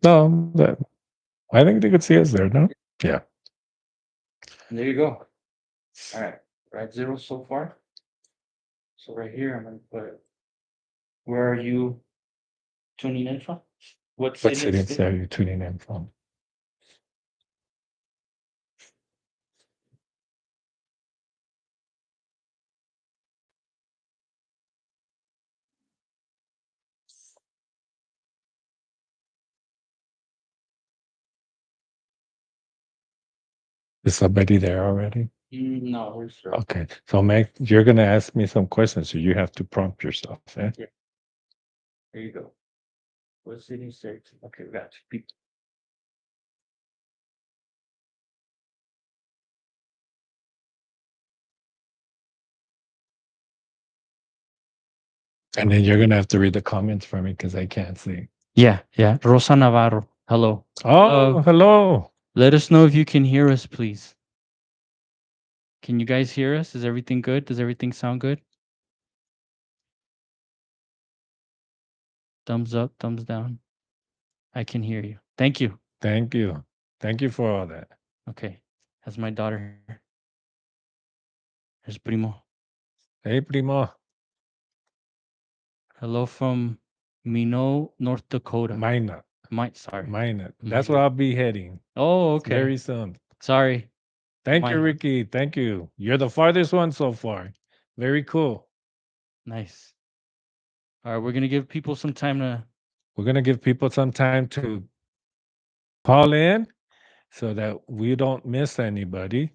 No, I think they could see us there, no? Yeah. And there you go. All right. Right, zero so far. So right here, I'm gonna put. Where are you tuning in from? What What city and cities state? are you tuning in from? Is somebody there already? No, we're sure. Okay. So Meg, you're gonna ask me some questions, so you have to prompt yourself, eh? Yeah. There you go. What city and state? Okay, we got two people. And then you're gonna have to read the comments for me because I can't see. Yeah, yeah. Rosa Navarro. Hello. Oh, hello. Let us know if you can hear us, please. Can you guys hear us? Is everything good? Does everything sound good? Thumbs up, thumbs down. I can hear you. Thank you. Thank you. Thank you for all that. Okay. That's my daughter here. There's Primo. Hey, primo. Hello from Minot, North Dakota. Minot. Sorry. Minot. That's where I'll be heading Oh, okay. very soon. Sorry. Thank you, Minot. Ricky. Thank you. You're the farthest one so far. Very cool. Nice. All right, we're gonna give people some time to. We're gonna give people some time to call in so that we don't miss anybody.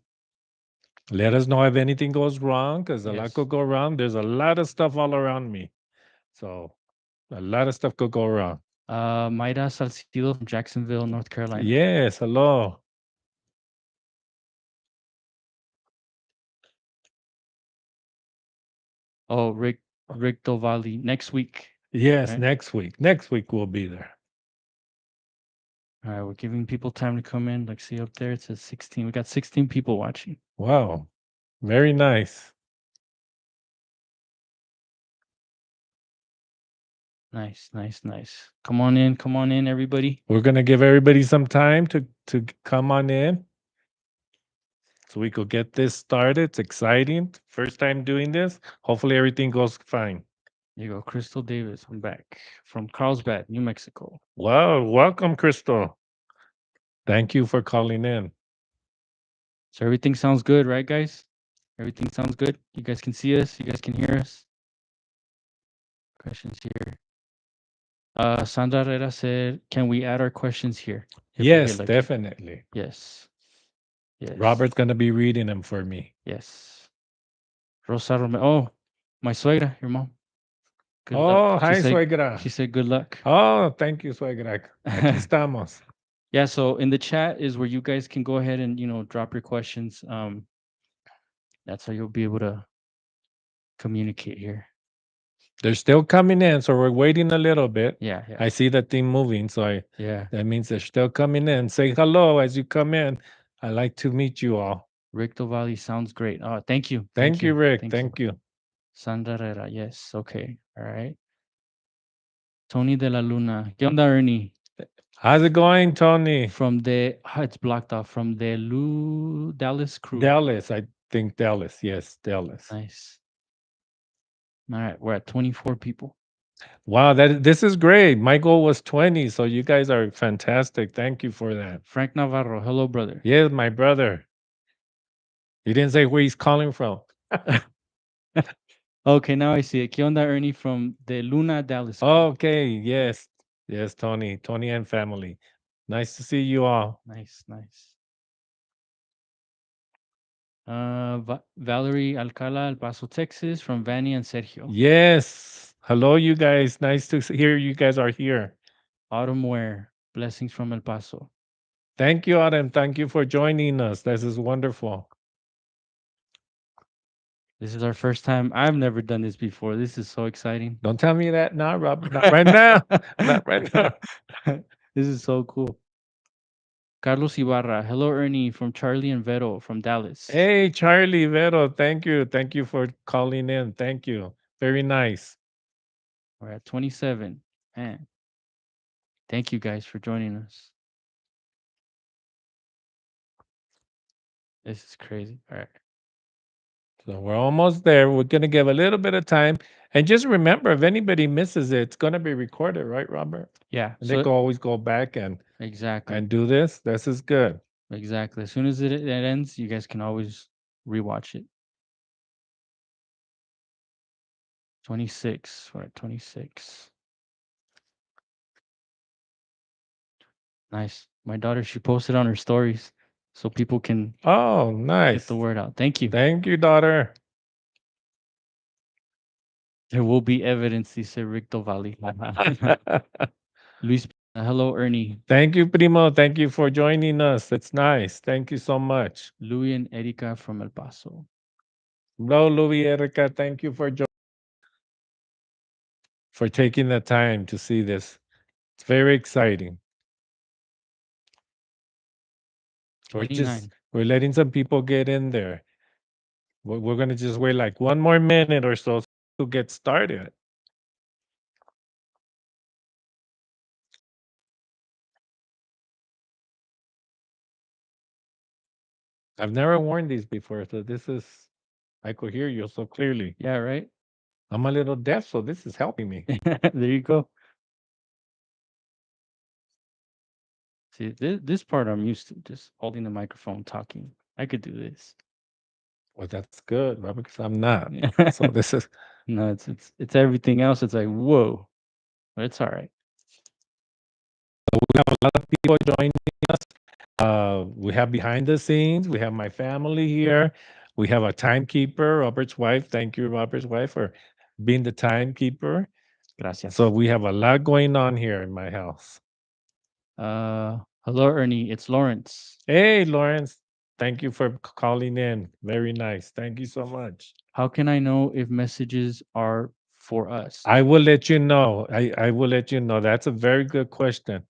Let us know if anything goes wrong, because a lot Yes. could go wrong. There's a lot of stuff all around me. So a lot of stuff could go wrong. Mayra Salcido from Jacksonville, North Carolina. Yes, hello. Oh, Rick Dovali next week. Yes, Right. next week. Next week we'll be there. All right, we're giving people time to come in. Like, see up there, it says 16. We got 16 people watching. Wow. Very nice. Nice, nice, nice. Come on in, everybody. We're gonna give everybody some time to come on in. So we could get this started. It's exciting. First time doing this. Hopefully everything goes fine. There you go, Crystal Davis. I'm back from Carlsbad, New Mexico. Wow, welcome, Crystal. Thank you for calling in. So everything sounds good, right, guys? Everything sounds good. You guys can see us. You guys can hear us. Questions here. Sandra Herrera said, "Can we add our questions here?" Yes, definitely. Yes. Yes. Robert's gonna be reading them for me. Yes. Rosa Romero. Oh, my suegra, your mom. Good Oh, luck. hi, suegra. She said good luck. Oh, thank you, suegra. Aquí estamos. Yeah, so in the chat is where you guys can go ahead and drop your questions. That's how you'll be able to communicate here. They're still coming in, so we're waiting a little bit. Yeah, yeah. I see the thing moving, so Yeah. that means they're still coming in. Say hello as you come in. I like to meet you all. Rick Valley sounds great. Oh, thank you. Thank you, Rick. Thank you. Sandra Herrera, yes. Okay. All right. Tony de la Luna. ¿Qué onda, Ernie? How's it going, Tony? It's blocked off from the Dallas crew. Dallas, I think Dallas. Yes, Dallas. Nice. All right, we're at 24 people. Wow, this is great. My goal was 20, so you guys are fantastic. Thank you for that. Frank Navarro, hello, brother. Yes, my brother. You didn't say where he's calling from. Okay, now I see it. ¿Qué onda, Ernie from the Luna Dallas crew? Okay, yes. Yes, Tony and family. Nice to see you all. Nice. Valerie Alcala, El Paso, Texas, from Vanny and Sergio. Yes. Hello, you guys. Nice to hear you guys are here. Autumn Ware, blessings from El Paso. Thank you, Autumn. Thank you for joining us. This is wonderful. This is our first time. I've never done this before. This is so exciting. Don't tell me that now, Rob. Not right now. Not right now. This is so cool. Carlos Ibarra. Hello, Ernie, from Charlie and Vero from Dallas. Hey, Charlie, Vero. Thank you. Thank you for calling in. Thank you. Very nice. We're at 27. Man. Thank you guys for joining us. This is crazy. All right. So we're almost there. We're going to give a little bit of time. And just remember, if anybody misses it, it's going to be recorded, right, Robert? Yeah. And they can always go back Exactly. and do this. This is good. Exactly. As soon as it ends, you guys can always rewatch it. 26. We're at 26. Nice. My daughter, she posted on her stories so people can Oh, get the nice. word out. Thank you. Thank you, daughter. There will be evidence, dice Ricto Valley. Luis, hello, Ernie. Thank you, Primo. Thank you for joining us. It's nice. Thank you so much. Louis and Erika from El Paso. Hello, Louis Erica. Thank you for taking the time to see this. It's very exciting. 29. We're letting some people get in there. We're gonna just wait like one more minute or so to get started. I've never worn these before, so this is I could hear you so clearly. Yeah, right? I'm a little deaf, so this is helping me. There you go. See, this part I'm used to, just holding the microphone, talking. I could do this. Well, that's good, Robert, because I'm not. So this is No, it's everything else. It's like, whoa. But it's all right. we have a lot of people joining us. We have behind the scenes. We have my family here. We have a timekeeper, Robert's wife. Thank you, Robert's wife, for being the timekeeper. Gracias. So we have a lot going on here in my house. Hello, Ernie. It's Lawrence. Hey, Lawrence. Thank you for calling in. Very nice. Thank you so much. How can I know if messages are for us? I will let you know. I will let you know. That's a very good question.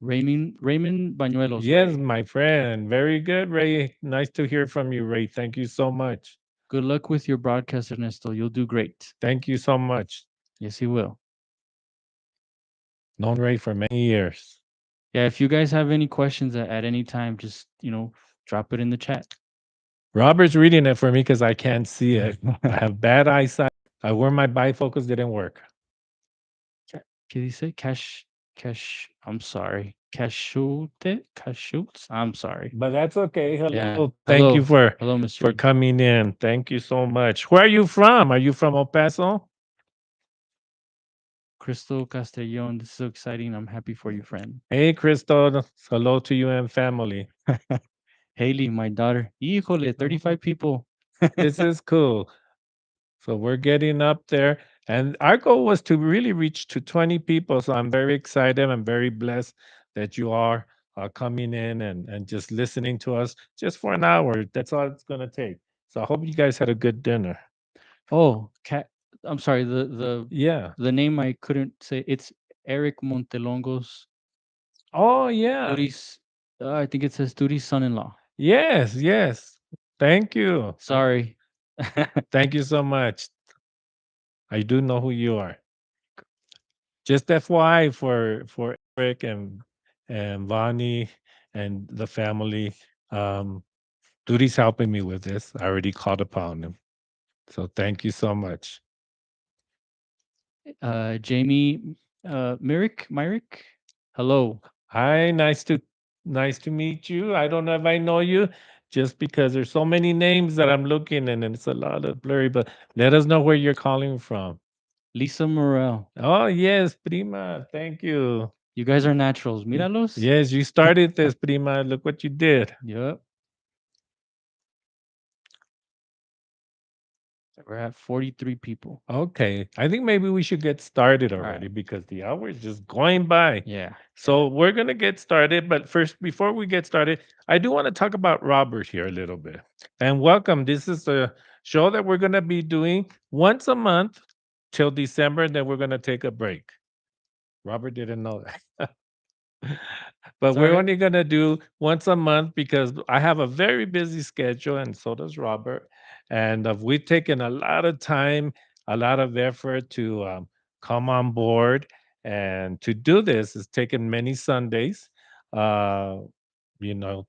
Raymond Bañuelos, Yes, Ray. my friend. Very good, Ray. Nice to hear from you, Ray. Thank you so much. Good luck with your broadcast, Ernesto. You'll do great. Thank you so much. Yes, he will. Known Ray for many years. Yeah, if you guys have any questions at any time, just drop it in the chat. Robert's reading it for me because I can't see it. I have bad eyesight. I wear my bifocals, didn't work. ¿Qué dice? I'm sorry. Cashoots? I'm sorry. But that's okay. Hello. Yeah. Thank you Hello, for Mr. coming in. Thank you so much. Where are you from? Are you from El Paso? Crystal Castellon. This is so exciting. I'm happy for you, friend. Hey, Crystal. Hello to you and family. Haley, my daughter. Híjole, 35 people. This is cool. So we're getting up there. And our goal was to really reach to 20 people. So I'm very excited. I'm very blessed that you are coming in and just listening to us just for an hour. That's all it's going to take. So I hope you guys had a good dinner. Oh, cat. I'm sorry. The Yeah. the name I couldn't say. It's Eric Montelongo's Oh, yeah. Turi's. I think it says Turi's son-in-law. Yes. Yes. Thank you. Sorry. Thank you so much. I do know who you are. Just FYI for Eric and Vonnie and the family. Duty's helping me with this. I already called upon him. So thank you so much. Jamie, Myrick. Hello. Hi, nice to meet you. I don't know if I know you, just because there's so many names that I'm looking and it's a lot of blurry, but let us know where you're calling from. Lisa Morel. Oh, yes, Prima. Thank you. You guys are naturals. Míralos. Yes, you started this, Prima. Look what you did. Yep. We're at 43 people. Okay. I think maybe we should get started All already right. because the hour is just going by. Yeah. So we're going to get started. But first, before we get started, I do want to talk about Robert here a little bit. And welcome. This is a show that we're going to be doing once a month till December. And then we're going to take a break. Robert didn't know that. But It's all we're right. only going to do once a month because I have a very busy schedule and so does Robert. And we've taken a lot of time, a lot of effort to come on board. And to do this is taken many Sundays. Uh, you know,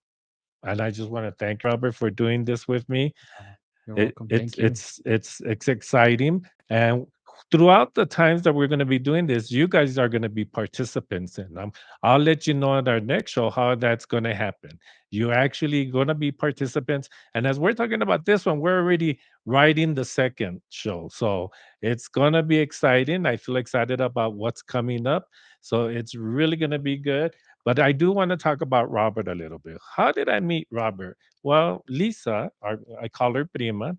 and I just want to thank Robert for doing this with me. You're It welcome. it's Thank you. it's it's exciting, and throughout the times that we're gonna be doing this, you guys are gonna be participants in them. I'll let you know at our next show how that's gonna happen. You're actually gonna be participants, and as we're talking about this one, we're already writing the second show, so it's gonna be exciting. I feel excited about what's coming up, so it's really gonna be good. But I do want to talk about Robert a little bit. How did I meet Robert? Well, Lisa, I call her Prima.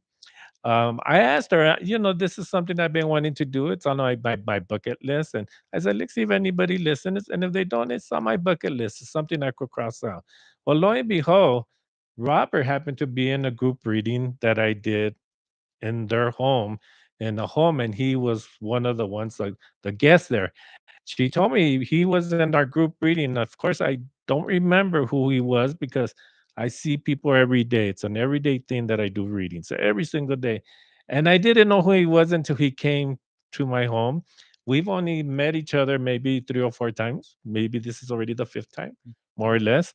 I asked her, this is something I've been wanting to do. It's on my bucket list. And I said, let's see if anybody listens. And if they don't, it's on my bucket list. It's something I could cross out. Well, lo and behold, Robert happened to be in a group reading that I did in their home, in the home. And he was one of the ones, like the guest there. She told me he was in our group reading. Of course, I don't remember who he was because I see people every day. It's an everyday thing that I do readings every single day. And I didn't know who he was until he came to my home. We've only met each other maybe 3 or 4 times. Maybe this is already the fifth time, more or less.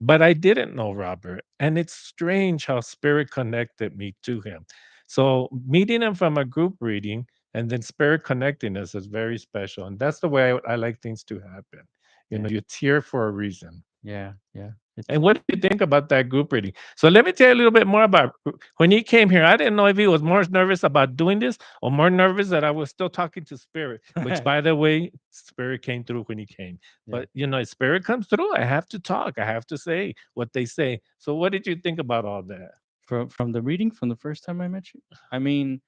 But I didn't know Robert. And it's strange how spirit connected me to him. So meeting him from a group reading and then spirit connecting us is very special. And that's the way I like things to happen. Yeah. It's here for a reason. Yeah. Yeah. It's And what did you think about that group reading? So let me tell you a little bit more about when he came here. I didn't know if he was more nervous about doing this or more nervous that I was still talking to spirit, which by the way, spirit came through when he came. yeah. But if spirit comes through, I have to talk. I have to say what they say. So what did you think about all that? From the reading from the first time I met you. I mean,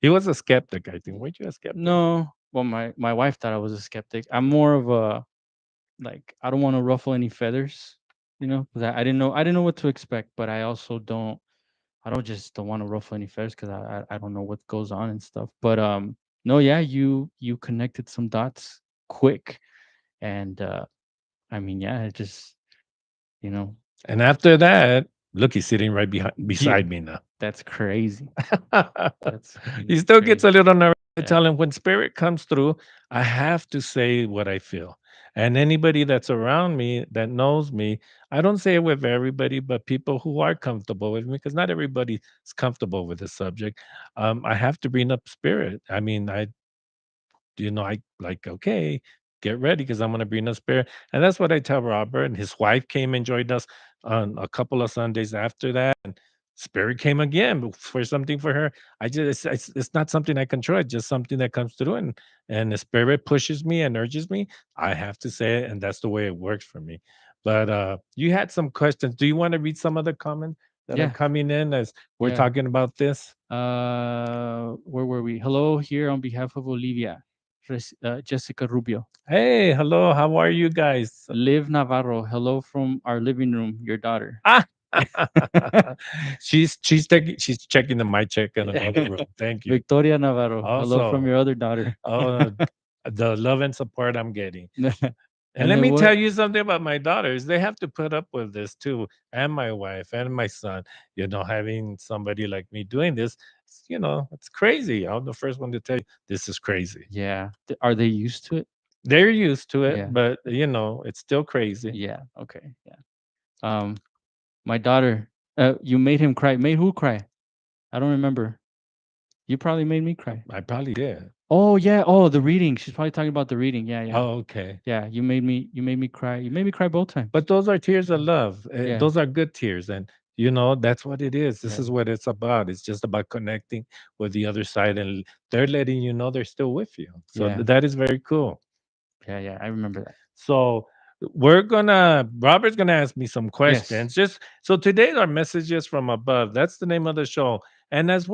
He was a skeptic, I think. Weren't you a skeptic? no. Well, my wife thought I was a skeptic. I'm more of a like I don't want to ruffle any feathers, 'cause I didn't know what to expect, but I also don't want to ruffle any feathers because I don't know what goes on and stuff. But no, yeah, you connected some dots quick, and I mean, yeah, it just you know, And after that, look, he's sitting right yeah, beside me now. that's crazy. That's He still gets crazy. a little nervous. I Yeah, tell him when spirit comes through, I have to say what I feel. And anybody that's around me that knows me, I don't say it with everybody, but people who are comfortable with me, because not everybody is comfortable with the subject. I have to bring up spirit. I mean, I like, okay, get ready because I'm going to bring a spirit. And that's what I tell Robert. And his wife came and joined us on a couple of Sundays after that. And spirit came again for something for her. I just, it's not something I control. It's just something that comes through. And the spirit pushes me and urges me. I have to say it. And that's the way it works for me. But you had some questions. Do you want to read some of the comments that are yeah, coming in as we're yeah. talking about this? Where were we? Hello, here on behalf of Olivia, Jessica Rubio, Hey, hello. How are you guys? Liv Navarro. Hello from our living room. Your daughter. Ah, she's checking the mic check in another room. Thank you. Victoria Navarro. Hello from Also, your other daughter. uh, the love and support I'm getting. And And let then me tell what? you something about my daughters. They have to put up with this too, and my wife and my son. Having somebody like me doing this, it's crazy. I'm the first one to tell you this is crazy. Yeah. Are they used to it? They're used to it, Yeah. but it's still crazy. Yeah. Okay. Yeah. Um, my daughter. You made him cry. Made who cry? I don't remember. You probably made me cry. I probably did. Oh yeah. Oh, the reading. She's probably talking about the reading. Yeah. Yeah. Oh, okay. Yeah. You made me. You made me cry. You made me cry both times. But those are tears of love. Yeah. Those are good tears, and that's what it is. This Yeah. is what it's about. It's just about connecting with the other side, and they're letting you know they're still with you. So Yeah. that is very cool. Yeah. Yeah. I remember that. So Robert's gonna ask me some Yes. questions. Just so today our messages from above. That's the name of the show. And as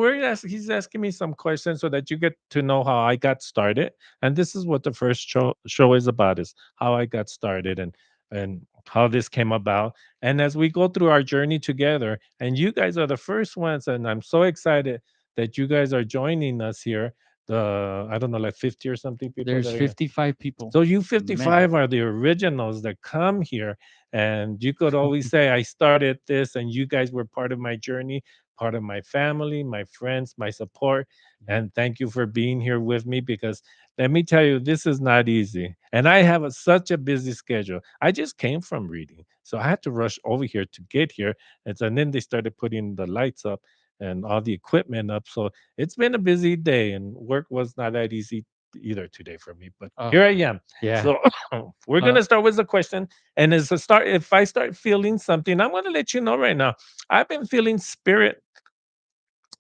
he's asking me some questions so that you get to know how I got started. And this is what the first show is about: is how I got started and how this came about. And as we go through our journey together, and you guys are the first ones, and I'm so excited that you guys are joining us here. I don't know, like 50 or something people There's that are here. 55 people. So you Man. 55 are the originals that come here, and you could always say, I started this and you guys were part of my journey. part of my family, my friends, my support. And thank you for being here with me because let me tell you, this is not easy. And I have such a busy schedule. I just came from reading. So I had to rush over here to get here. And then they started putting the lights up and all the equipment up. So it's been a busy day and work was not that easy either today for me. But Oh, here I am. yeah. So we're Uh, gonna start with the question. And as a start, if I start feeling something, I'm gonna let you know right now. I've been feeling spirit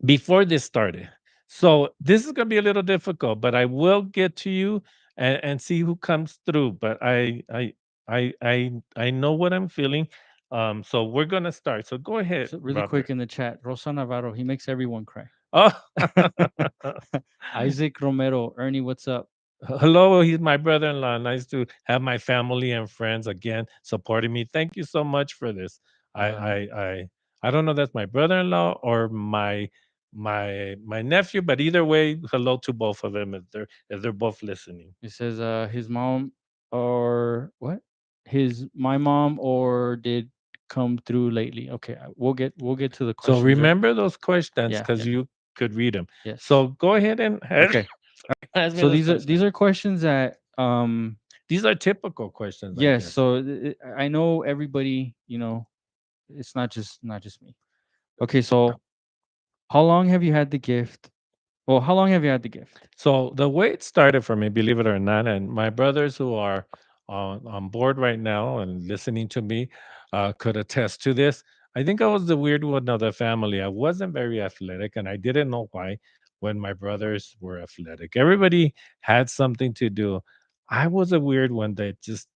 before this started. So this is gonna be a little difficult, but I will get to you and see who comes through. But I know what I'm feeling. So we're gonna start. So go ahead, so really quick Robert. in the chat, Rosa Navarro, he makes everyone cry. Oh, Isaac Romero, Ernie, what's up? hello, he's my brother-in-law. Nice to have my family and friends again supporting me. Thank you so much for this. I I Um, I I don't know if that's my brother-in-law or my nephew, but either way, hello to both of them if they're both listening. he says his mom or what? His my mom or did come through lately. Okay, we'll get to the So questions. remember those questions Yeah, because yeah, you could read them. yes. So go ahead and Okay. ask me So those these are questions. these are questions that These are typical questions, I yes, guess. so I know everybody, it's not just me. Okay, so how long have you had the gift? Well, how long have you had the gift? So the way it started for me, believe it or not, and my brothers who are on board right now and listening to me could attest to this. I think I was the weird one of the family. I wasn't very athletic, and I didn't know why when my brothers were athletic. Everybody had something to do. I was a weird one that just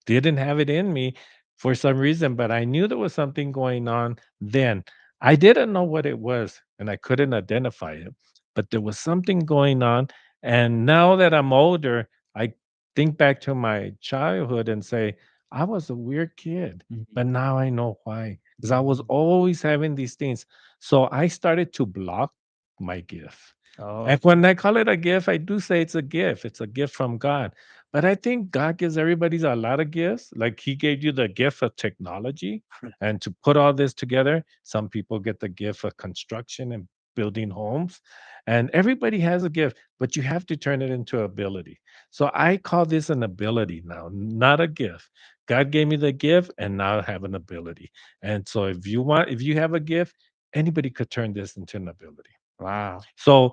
didn't have it in me for some reason, but I knew there was something going on then. I didn't know what it was and I couldn't identify it, but there was something going on. And now that I'm older, I think back to my childhood and say, I was a weird kid, Mhm, but now I know why. Because I was mhm. always having these things. So I started to block my gift. Oh, And when I call it a gift, I do say it's a gift. It's a gift from God, but I think God gives everybody a lot of gifts. Like He gave you the gift of technology and to put all this together. Some people get the gift of construction and building homes. And everybody has a gift, but you have to turn it into ability. So I call this an ability now, not a gift. God gave me the gift and now I have an ability. And so if you have a gift, anybody could turn this into an ability. wow. So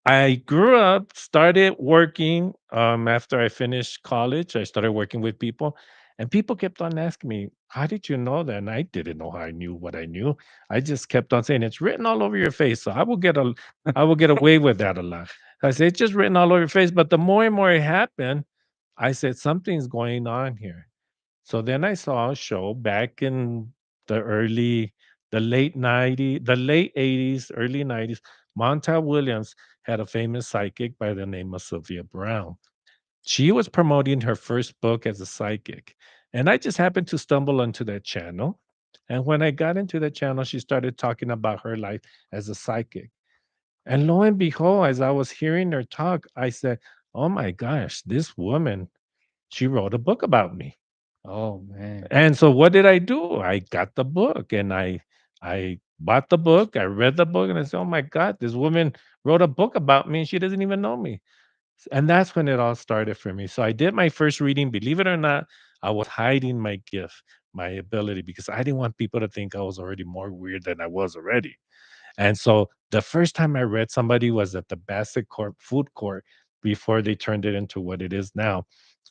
I grew up, started working after I finished college. I started working with people, and people kept on asking me, "How did you know that?" And I didn't know how I knew what I knew. I just kept on saying, "It's written all over your face." So I will get away with that a lot. I said, "It's just written all over your face." But the more and more it happened, I said, "Something's going on here." So then I saw a show back in the early the late 80s, early 90s. Montel Williams had a famous psychic by the name of Sylvia Brown. She was promoting her first book as a psychic. And I just happened to stumble onto that channel. And when I got into that channel, she started talking about her life as a psychic. And lo and behold, as I was hearing her talk, I said, "Oh my gosh, this woman, she wrote a book about me." Oh man. And so what did I do? I got the book and I bought the book, I read the book, and I said, "Oh my god, this woman wrote a book about me and she doesn't even know me." And that's when it all started for me. So I did my first reading, believe it or not, I was hiding my gift, my ability, because I didn't want people to think I was already more weird than I was already. And so the first time I read somebody was at the Bassett Court food court before they turned it into what it is now.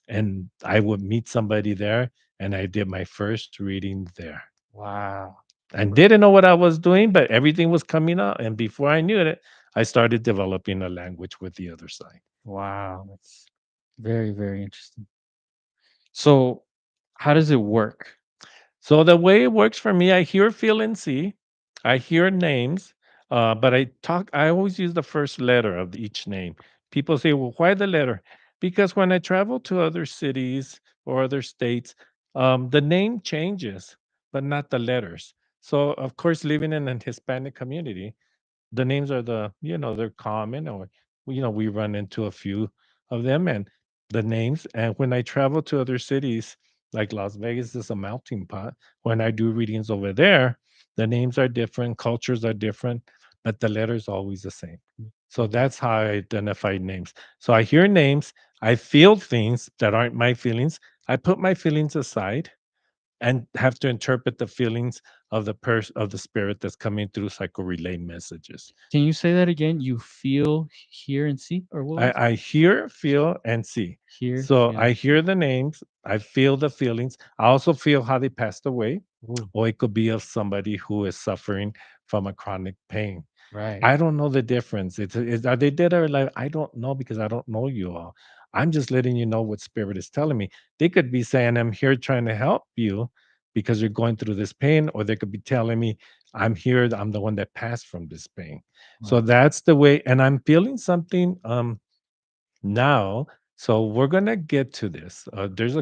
And I would meet somebody there, and I did my first reading there. Wow. And didn't know what I was doing, but everything was coming out. And before I knew it, I started developing a language with the other side. Wow. That's very, very interesting. So, how does it work? So the way it works for me, I hear, feel, and see. I hear names, but I always use the first letter of each name. People say, well, why the letter? Because when I travel to other cities or other states, the name changes, but not the letters. So, of course, living in an Hispanic community, the names are they're common, or we run into a few of them, and the names. And when I travel to other cities, like Las Vegas is a melting pot. When I do readings over there, The names are different, cultures are different, but the letter's always the same. So that's how I identify names. So I hear names, I feel things that aren't my feelings. I put my feelings aside and have to interpret the feelings of the person of the spirit that's coming through so I could relay messages. Can you say that again? You feel, hear, and see, or what was it? I hear, feel, and see. Hear, So feel, I and hear see. the names, I feel the feelings. I also feel how they passed away, Ooh, or it could be of somebody who is suffering from a chronic pain. right. I don't know the difference. Are they dead or alive? I don't know because I don't know you all. I'm just letting you know what spirit is telling me. They could be saying, I'm here trying to help you because you're going through this pain, or they could be telling me, I'm here, I'm the one that passed from this pain. So Wow. that's the way, and I'm feeling something now. So we're gonna get to this. There's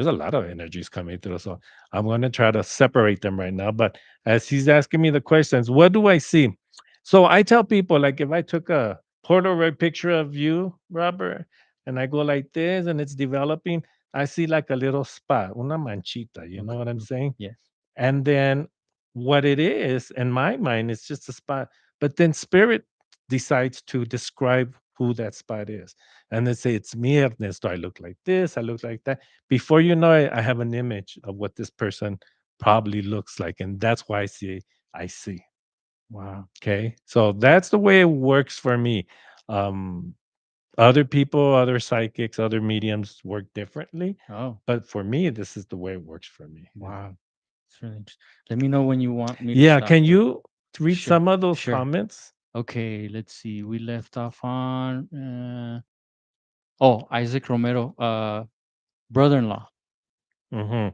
a lot of energies coming through. So I'm gonna try to separate them right now. But as he's asking me the questions, what do I see? So I tell people, like, if I took a Polaroid picture of you, Robert, and I go like this and it's developing, I see like a little spot, una manchita, you know Okay. what I'm saying? Yes. And then what it is in my mind is just a spot, but then spirit decides to describe who that spot is. And they say, it's me, Ernesto. I look like this, I look like that. Before you know it, I have an image of what this person probably looks like. And that's why I see. Wow. Okay. So that's the way it works for me. Um, Other people, other psychics, other mediums work differently. Oh, But for me, this is the way it works for me. Yeah. wow. It's really interesting. Let me know when you want me to Yeah. stop, Can though. you read Sure. some of those Sure. comments? Okay, let's see. We left off on oh, Isaac Romero, brother-in-law. Hmm.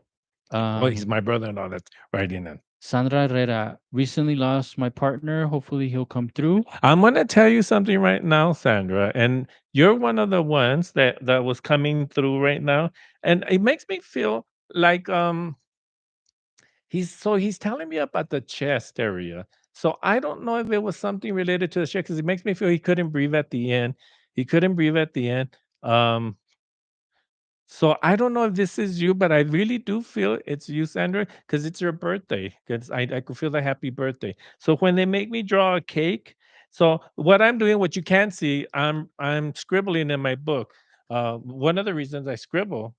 Oh, he's Um, my brother-in-law that's writing in. Sandra Herrera, recently lost my partner. Hopefully he'll come through. I'm gonna tell you something right now, Sandra, and you're one of the ones that was coming through right now, and it makes me feel like he's telling me about the chest area. So I don't know if it was something related to the chest because it makes me feel he couldn't breathe at the end. He couldn't breathe at the end. Um, So I don't know if this is you, but I really do feel it's you, Sandra, because it's your birthday. Because I could feel the happy birthday. So when they make me draw a cake, so what I'm doing, what you can't see, I'm scribbling in my book. One of the reasons I scribble,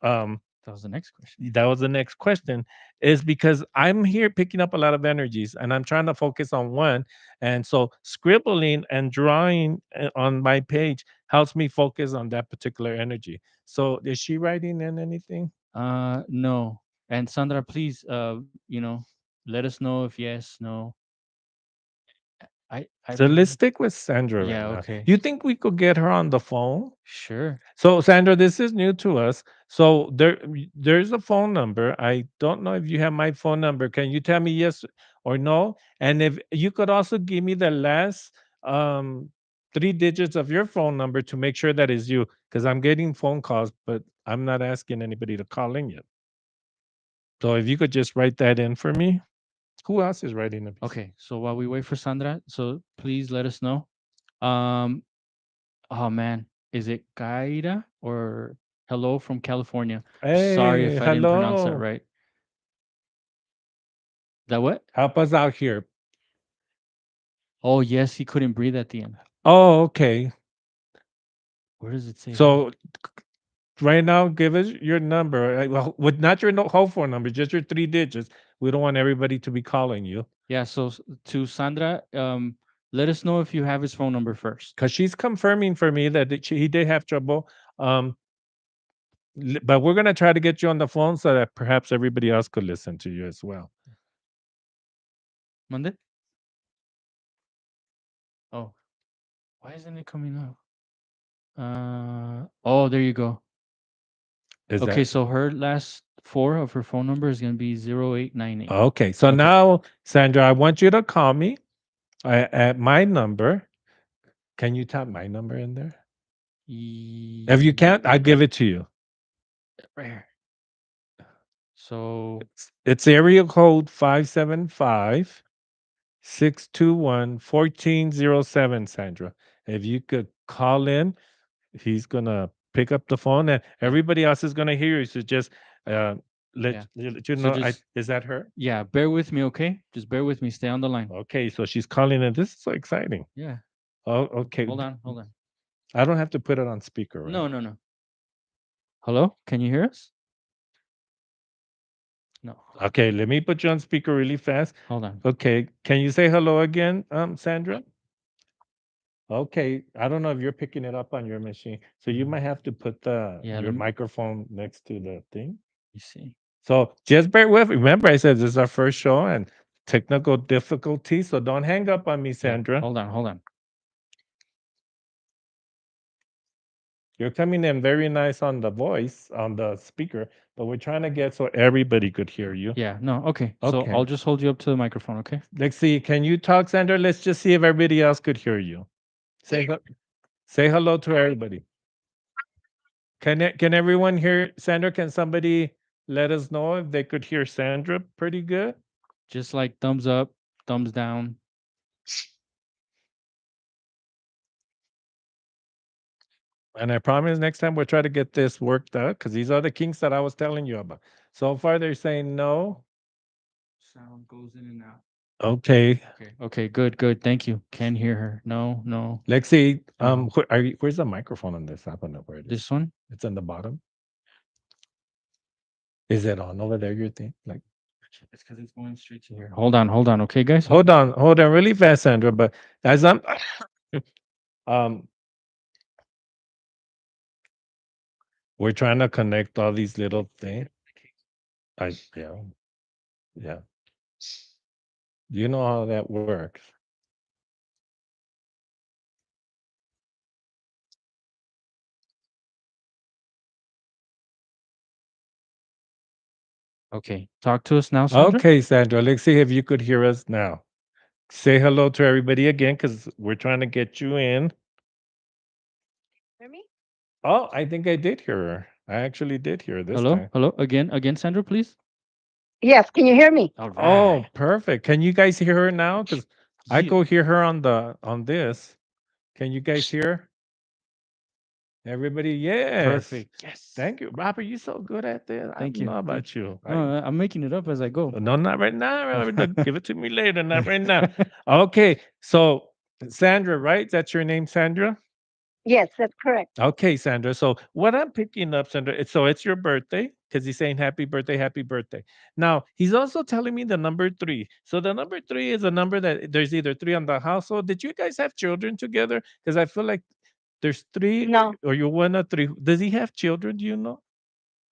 um, That was the next question. that was the next question, is because I'm here picking up a lot of energies and I'm trying to focus on one. And so scribbling and drawing on my page helps me focus on that particular energy. So is she writing in anything? No. And Sandra, please, let us know if yes, no. I So let's believe. stick with Sandra right Yeah. now. Okay. You think we could get her on the phone? Sure. So, Sandra, this is new to us. So there's a phone number. I don't know if you have my phone number. Can you tell me yes or no? And if you could also give me the last um, three digits of your phone number to make sure that is you, because I'm getting phone calls, but I'm not asking anybody to call in yet. So if you could just write that in for me. Who else is writing a piece? Okay. So while we wait for Sandra, so please let us know. Um. Oh man, is it Kaira or hello from California? Sorry Hey, if I didn't pronounce that hello. right. That what? Help us out here. Oh yes, he couldn't breathe at the end. Oh, okay. Where does it say here? So right now, give us your number. Well, with not your whole phone number, just your three digits. We don't want everybody to be calling you Yeah. So to Sandra, let us know if you have his phone number first. because she's confirming for me that he did have trouble. Um, but we're gonna try to get you on the phone so that perhaps everybody else could listen to you as well. Monday. Oh, why isn't it coming up? Oh, there you go. Is Okay, that so her last four of her phone number is gonna be 0898. okay? So Okay. now, Sandra, I want you to call me at my number. Can you type my number in there? If you can't, I'll Yeah, give it to you. right here. So It's area code 575-621-1407, Sandra. If you could call in, he's gonna pick up the phone and yeah, everybody else is gonna hear you. So just uh, Yeah. let you So know. I just is that her? yeah, bear with me, okay? Just bear with me. Stay on the line. Okay, so she's calling in. This is so exciting. Yeah. Oh, okay. Hold on. Hold on. I don't have to put it on speaker, right? No, no, no. Hello? Can you hear us? No. Okay, let me put you on speaker really fast. Hold on. Okay, can you say hello again, Sandra? Okay, I don't know if you're picking it up on your machine, so you might have to put the Yeah, your microphone next to the thing. you see. So just bear with. Remember, I said this is our first show and technical difficulties, so don't hang up on me, Yeah. Sandra. Hold on. Hold on. You're coming in very nice on the voice on the speaker, but we're trying to get so everybody could hear you. Yeah. No. Okay. So Okay. I'll just hold you up to the microphone. Okay. Let's see. Can you talk, Sandra? Let's just see if everybody else could hear you. Say say hello to everybody. Can everyone hear Sandra? Can somebody let us know if they could hear Sandra pretty good? Just like thumbs up, thumbs down. And I promise next time we'll try to get this worked out because these are the kinks that I was telling you about. So far, they're saying no. Sound goes in and out. Okay. Okay. Okay. Good. Good. Thank you. Can hear her. No. No. Let's see. No. Where's the microphone on this? I don't know where it is. This one. It's on the bottom. Is it on over there? You think? Like, It's because it's going straight to here. Hold on. Hold on. Okay, guys. hold on, really fast, Sandra. But as I'm, um, we're trying to connect all these little things. Yeah, yeah. You know how that works. Okay. Talk to us now, Sandra. Okay, Sandra. Let's see if you could hear us now. Say hello to everybody again, because we're trying to get you in. Hear me? Oh, I think I did hear her. I actually did hear her this Hello. time. Hello. Again. Again, Sandra, please. Yes, can you hear me? All Oh, right. perfect. Can you guys hear her now? Because I Yeah. go hear her on this. Can you guys hear everybody? Yes. Perfect. Yes. Thank you, Robert. You're so good at this. I Thank don't you. know Thank about you. you. No, I'm making it up as I go. No, not right now. Robert. No, give it to me later. Not right now. Okay. So, Sandra, right? That's your name, Sandra? Yes, that's correct. Okay, Sandra. So what I'm picking up, Sandra, it's your birthday because he's saying happy birthday, happy birthday. Now he's also telling me the number three. So the number three is a number that there's either three on the household. Did you guys have children together? Because I feel like there's three, No, or you're one of three. Does he have children? Do you know?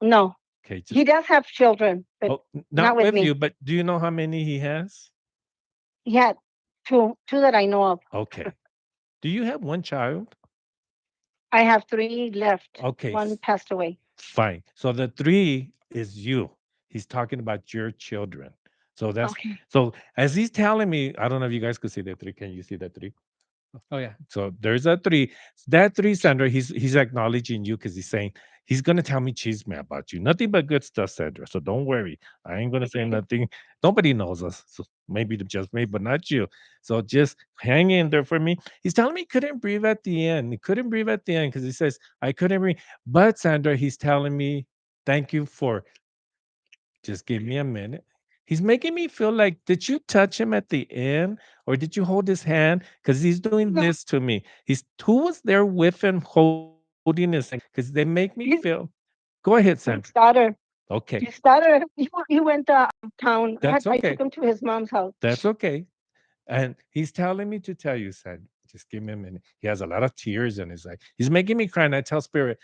no. Okay, He just does have children, but not not with with you, me. but do you know how many he has? He had two that I know of. Okay. Do you have one child? I have three left. Okay, One passed away. fine. So the 3 is you. He's talking about your children. So that's Okay. so as he's telling me, I don't know if you guys could see the 3. Can you see the 3? Oh yeah. So there's a 3. That 3, Sandra, he's acknowledging you because he's saying he's gonna tell me chisme about you. Nothing but good stuff, Sandra. So don't worry. I ain't gonna say Okay. nothing. Nobody knows us. So maybe just me, but not you. So just hang in there for me. He's telling me he couldn't breathe at the end. He couldn't breathe at the end because he says, I couldn't breathe. But Sandra, he's telling me, thank you for just give me a minute. He's making me feel like, did you touch him at the end or did you hold his hand? Because he's doing No, this to me. Who was there with him holding his hand? Because they make me his, feel. Go ahead, his Sandra. daughter. Okay, His daughter. He went town. that's I took okay. him to his mom's house. That's okay. And he's telling me to tell you, Sandra. Just give me a minute. He has a lot of tears in his eye. He's making me cry. And I tell Spirit,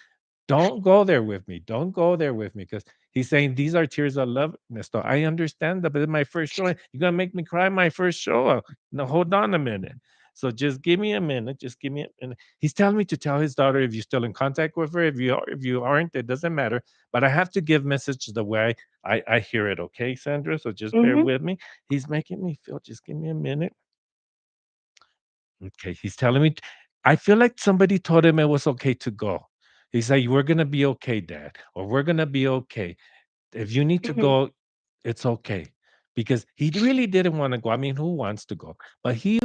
don't go there with me. Don't go there with me because he's saying these are tears of love, Mister. I understand that, but it's my first show. You're gonna make me cry my first show. No, hold on a minute. So just give me a minute. Just give me a minute. He's telling me to tell his daughter if you're still in contact with her. If you aren't, it doesn't matter. But I have to give message the way I hear it. Okay, Sandra. So just bear Mm-hmm. with me. He's making me feel. Just give me a minute. Okay, he's telling me I feel like somebody told him it was okay to go. He's like, "We're gonna be okay, Dad," or "We're gonna be okay. If you need to Mm-hmm. go, it's okay." Because he really didn't want to go. I mean, who wants to go? But he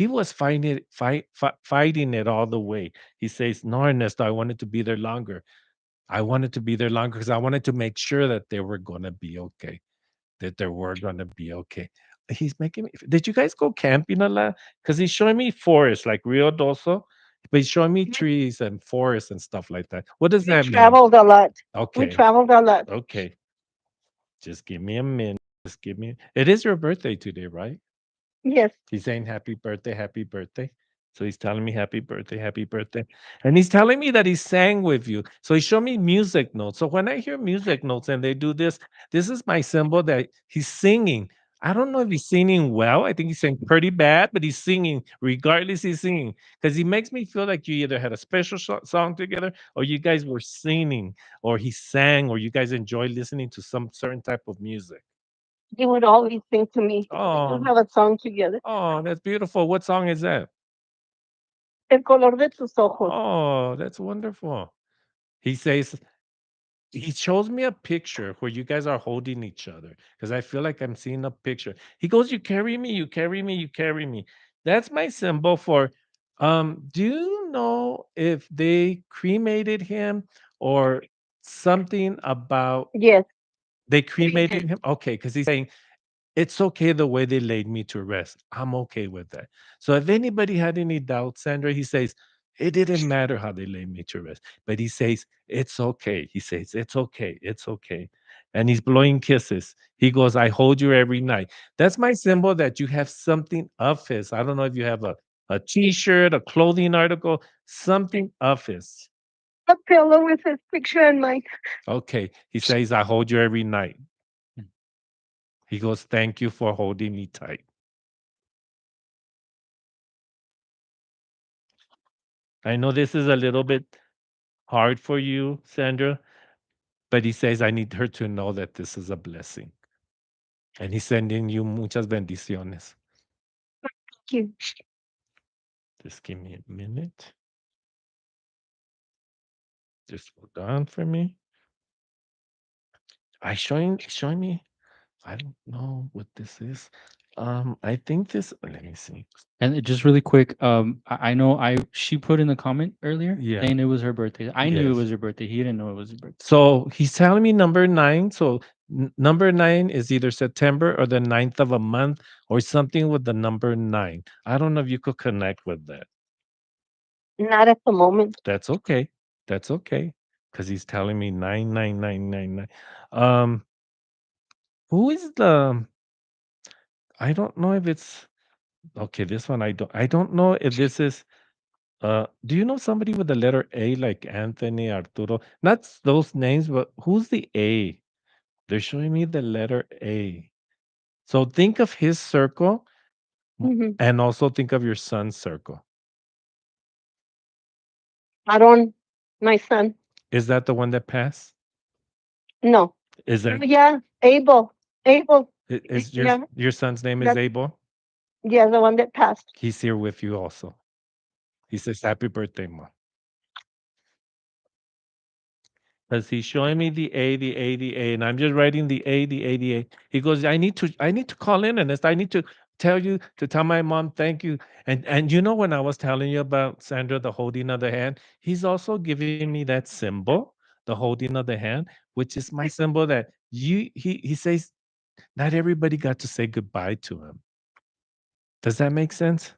was fighting it all the way. He says, "No, Ernesto, I wanted to be there longer." I wanted to be there longer because I wanted to make sure that they were gonna be okay, that they were gonna be okay. He's making me did you guys go camping a lot? Because he's showing me forests, like Rio Doso, but he's showing me Mhm. trees and forests and stuff like that. What does We that mean? traveled a lot. We Okay, traveled a lot. okay. Just give me a minute. Just give me it is your birthday today, right? Yes. He's saying happy birthday, happy birthday. So he's telling me happy birthday, happy birthday. And he's telling me that he sang with you. So he showed me music notes. So when I hear music notes and they do this, this is my symbol that he's singing. I don't know if he's singing well. I think he's singing pretty bad, but he's singing. Regardless, he's singing because he makes me feel like you either had a special song together, or you guys were singing, or he sang, or you guys enjoy listening to some certain type of music. He would always sing to me. We do Oh, have a song together. oh, that's beautiful. What song is that? El color de tus ojos. Oh, that's wonderful. He says he shows me a picture where you guys are holding each other because I feel like I'm seeing a picture. He goes, "You carry me, you carry me, you carry me." That's my symbol for do you know if they cremated him or something about Yes. they cremated him? Okay, because he's saying it's okay the way they laid me to rest. I'm okay with that. So if anybody had any doubt, Sandra, he says, it didn't matter how they laid me to rest. But he says, it's okay. He says, it's okay. It's okay. And he's blowing kisses. He goes, I hold you every night. That's my symbol that you have something of his. I don't know if you have a t-shirt, a clothing article, something of his. A pillow with his picture and mine. Okay. He says, I hold you every night. Mm. He goes, thank you for holding me tight. I know this is a little bit hard for you, Sandra, but he says, I need her to know that this is a blessing. And he's sending you muchas bendiciones. Thank you. Just give me a minute. Just hold on for me. Showing me. I don't know what this is. I think this. Let me see. And just really quick, I know she put in the comment earlier Yeah. saying it was her birthday. I knew it Yes. was her birthday. He didn't know it was his birthday. So he's telling me number 9. So number 9 is either September or the 9th of a month or something with the number 9. I don't know if you could connect with that. Not at the moment. That's okay. That's okay. Because he's telling me 99999. Um, who is the I don't know if it's okay, this one I don't know if this is do you know somebody with the letter A like Anthony, Arturo? Not those names, but who's the A? They're showing me the letter A. So think of his circle Hmm. and also think of your son's circle. Aaron, my son. Is that the one that passed? No. Is Oh, that yeah. Abel. Abel. is Yeah. your son's name is That. Abel? Yeah. The one that passed. He's here with you also. He says, "Happy birthday, mom." Because he's showing me the A, the A, the A, and I'm just writing the A, the A, the A. He goes, I need to call in and I need to tell my mom thank you. And you know when I was telling you about Sandra, the holding of the hand, he's also giving me that symbol, the holding of the hand, which is my symbol that he says not everybody got to say goodbye to him. Does that make sense?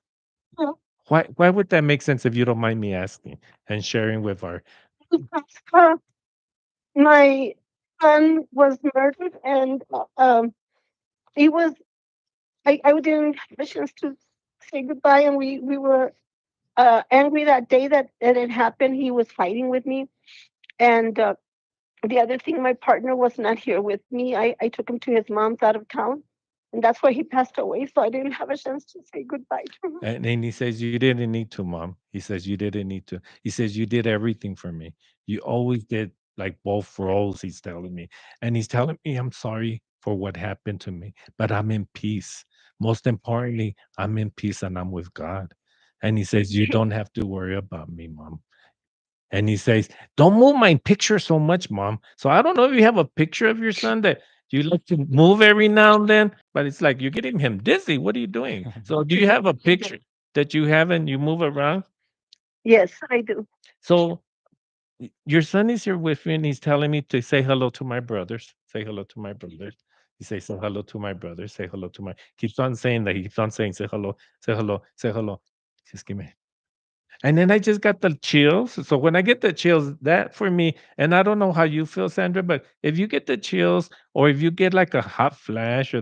Yeah. Why would that make sense if you don't mind me asking and sharing with our Because, my son was murdered, and he was. I didn't have a chance to say goodbye, and we were angry that day that it happened. He was fighting with me, and the other thing, my partner was not here with me. I took him to his mom's out of town, and that's why he passed away. So I didn't have a chance to say goodbye to him. And then he says, "You didn't need to, mom." He says, "You didn't need to." He says, "You did everything for me. You always did like both roles." He's telling me, and he's telling me, "I'm sorry for what happened to me, but I'm in peace. Most importantly, I'm in peace and I'm with God." And he says, "You don't have to worry about me, mom." And he says, "Don't move my picture so much, mom." So I don't know if you have a picture of your son that you like to move every now and then, but it's like you're getting him dizzy. What are you doing? So do you have a picture that you have and you move around? Yes, I do. So Your son is here with me, and he's telling me to say hello to my brothers. Say hello to my brothers. He says, say hello to my brothers. Say hello to my. Keeps on saying that. He keeps on saying, say hello, say hello, say hello. Just give me. And then I just got the chills. So when I get the chills, that for me, and I don't know how you feel, Sandra, but if you get the chills, or if you get like a hot flash, or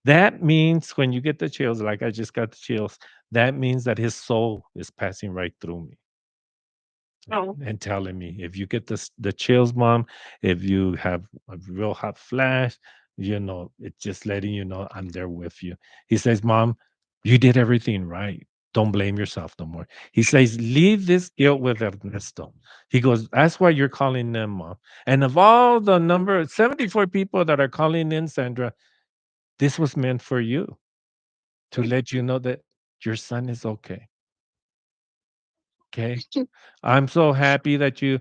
that means when you get the chills, like I just got the chills, that means that his soul is passing right through me Oh, and telling me, if you get the chills, mom, if you have a real hot flash, it's just letting you know I'm there with you. He says, mom, you did everything right. Don't blame yourself no more. He says, leave this guilt with Ernesto. He goes, that's why you're calling them, mom. And of all the number 74 people that are calling in, Sandra, this was meant for you, to let you know that your son is okay. Okay. thank you. I'm so happy that you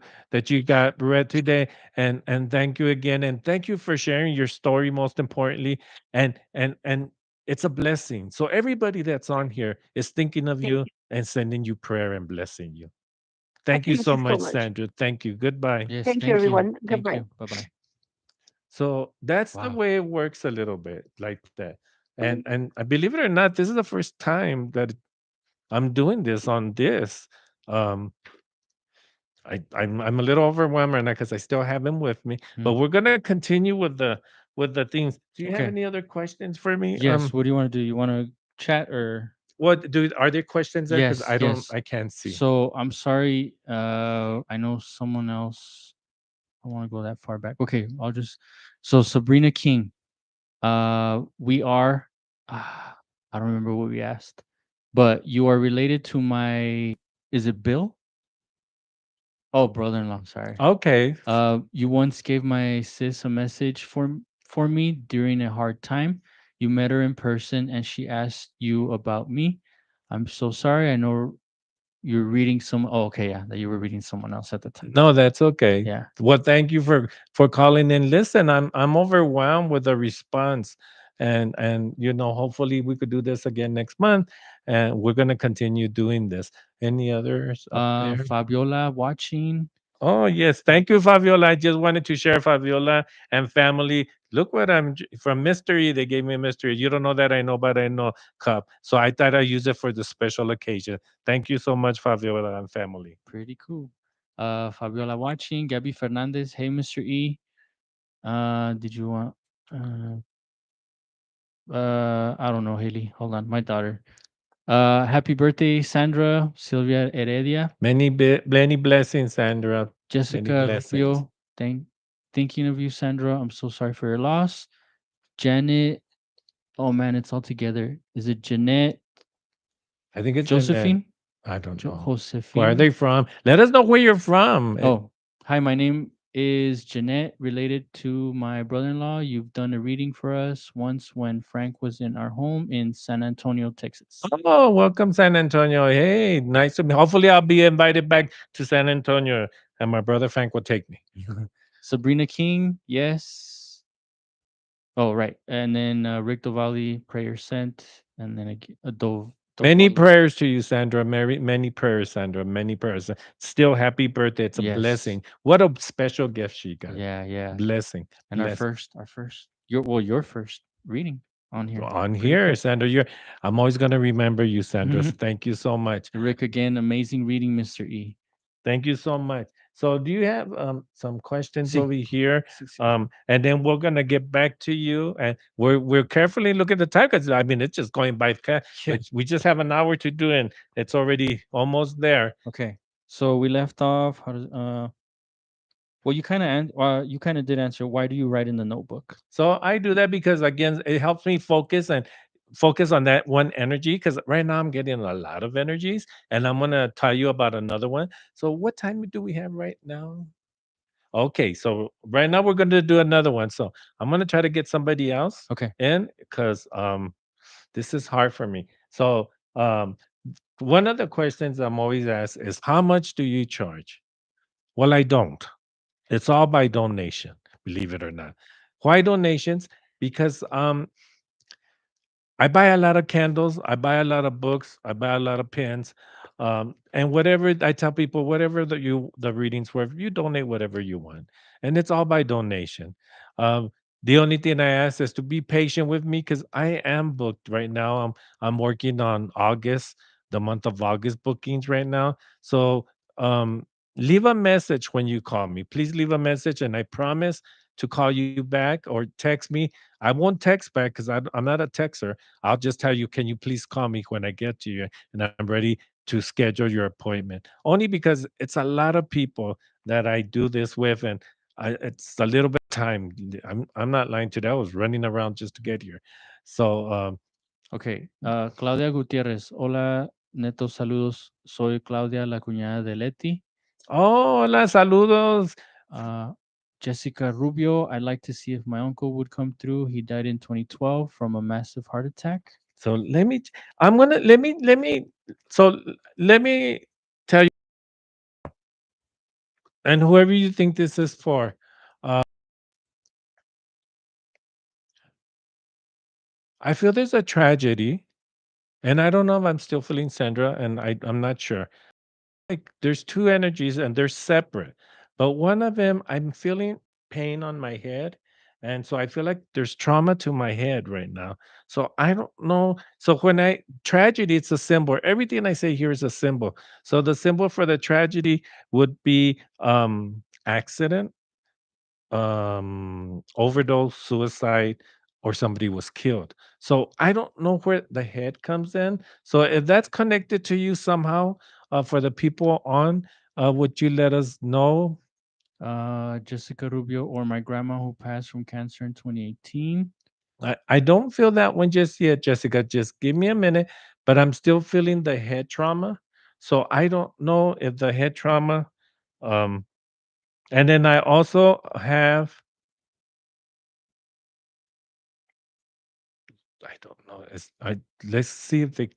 got read today, and thank you again, and thank you for sharing your story, most importantly, and it's a blessing. So everybody that's on here is thinking of Thank you you. and sending you prayer and blessing you. Thank you Thank so you so much, much. Sandra. Thank you. Goodbye. Yes, Thank you, thank you. everyone. Thank Goodbye. you. Bye-bye. So that's the Wow. way it works a little bit like that. Mhm. And I believe it or not, this is the first time that I'm doing this on this. Um, I'm a little overwhelmed right now because I still have him with me, but Mm. we're gonna continue with the things. Do you have Okay. any other questions for me? Yes, what do you wanna do? You wanna chat or What do are there questions there? Because yes, yes. I can't see. So, I'm sorry, I know someone else I wanna go that far back. Okay, I'll just so Sabrina King, we are I don't remember what we asked, but you are related to my is it Bill? Oh, brother-in-law, sorry. Okay. You once gave my sis a message for me during a hard time. You met her in person and she asked you about me. I'm so sorry. I know you're reading some. Oh, okay, yeah, that you were reading someone else at the time. No, that's okay. Yeah. Well, thank you for calling in. Listen, I'm overwhelmed with the response, and hopefully we could do this again next month, and we're gonna continue doing this. Any others up there? Fabiola watching. Oh, yes. Thank you, Fabiola. I just wanted to share Fabiola and family. Look what from mystery. They gave me a mystery. You don't know that I know, but I know cup. So I thought I'd use it for the special occasion. Thank you so much, Fabiola and family. Pretty cool. Fabiola watching. Gabby Fernandez. Hey, Mr. E. Did you want? Uh, I don't know, Haley. Hold on, my daughter. Happy birthday, Sandra Sylvia Heredia. Many blessings, Sandra. Many Jessica blessings. Rubio, thinking of you, Sandra. I'm so sorry for your loss. Janet, oh man, it's all together. Is it Jeanette? I think it's Jeanette. Josephine? I don't know. Where are Josephine? they from? Let us know where you're from. Oh, hi, my name is Jeanette, related to my brother in law. You've done a reading for us once when Frank was in our home in San Antonio, Texas. Oh, welcome, San Antonio. Hey, nice to meet. Hopefully, I'll be invited back to San Antonio, and my brother Frank will take me. Sabrina King, yes. Oh, right. And then Rick Dovali, prayer sent. And then Many Dovali. prayers to you, Sandra. Many prayers, Sandra. Many prayers. Still, happy birthday. It's a Yes. blessing. What a special gift she got. Yeah, yeah. Blessing. And Blessing. your first reading on here. On Pretty here, cool. Sandra. I'm always going to remember you, Sandra. So thank you so much. Rick again, amazing reading, Mr. E. Thank you so much. So, do you have some questions See, over here? see. And then we're gonna get back to you, and we're carefully looking at the time because I mean it's just going by. Yeah. We just have an hour to do, and it's already almost there. Okay. So we left off. How does well you kind of did answer. Why do you write in the notebook? So I do that because again, it helps me focus and focus on that one energy. Because right now I'm getting a lot of energies, and I'm gonna tell you about another one. So, what time do we have right now? Okay, so right now we're going to do another one. So I'm going to try to get somebody else Okay. in because this is hard for me. So one of the questions I'm always asked is, how much do you charge? Well, I don't. It's all by donation, believe it or not. Why donations? Because I buy a lot of candles, I buy a lot of books, I buy a lot of pens. And whatever I tell people, whatever the readings were, you donate whatever you want, and it's all by donation. Um, the only thing I ask is to be patient with me because I am booked right now. I'm working on August, the month of August bookings right now. So um, leave a message when you call me. Please leave a message, and I promise to call you back or text me. I won't text back because I'm not a texter. I'll just tell you, can you please call me when I get to you, and I'm ready to schedule your appointment. Only because it's a lot of people that I do this with, and it's a little bit of time. I'm not lying to you. I was running around just to get here. So Okay. Claudia Gutierrez. Hola, Neto, saludos. Soy Claudia, la cuñada de Leti. hola, saludos. Uh, Jessica Rubio. I'd like to see if my uncle would come through. He died in 2012 from a massive heart attack. So I'm gonna so let me tell you, and whoever you think this is for, uh, I feel there's a tragedy, and I don't know if I'm still feeling Sandra, and I'm not sure. Like there's two energies and they're separate, but one of them I'm feeling pain on my head, and so I feel like there's trauma to my head right now. So I don't know. So when I tragedy, it's a symbol. Everything I say here is a symbol. So the symbol for the tragedy would be accident, overdose, suicide, or somebody was killed. So I don't know where the head comes in. So if that's connected to you somehow, for the people on, would you let us know? Jessica Rubio, or my grandma who passed from cancer in 2018. I don't feel that one just yet, Jessica. Just give me a minute, but I'm still feeling the head trauma. So I don't know if the head trauma, um, and then I also have, I don't know. Let's see if they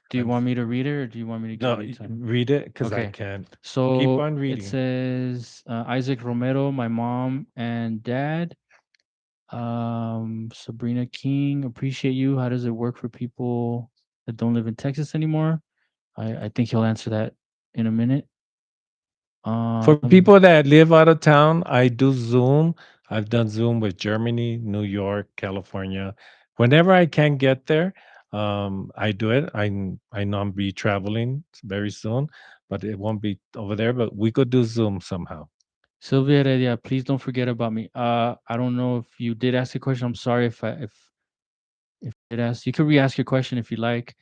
Do you I'm want me to read it or do you want me to no, give you time? read it because I Okay. can't. Keep So on it reading. says Isaac Romero, my mom and dad. Sabrina King, appreciate you. How does it work for people that don't live in Texas anymore? I think he'll answer that in a minute. For Um, people that live out of town, I do Zoom. I've done Zoom with Germany, New York, California. Whenever I can get there, I do it. I know I'm be traveling very soon, but it won't be over there. But we could do Zoom somehow. Sylvia Heredia, please don't forget about me. I don't know if you did ask a question. I'm sorry if you did ask. You could re-ask your question if you like.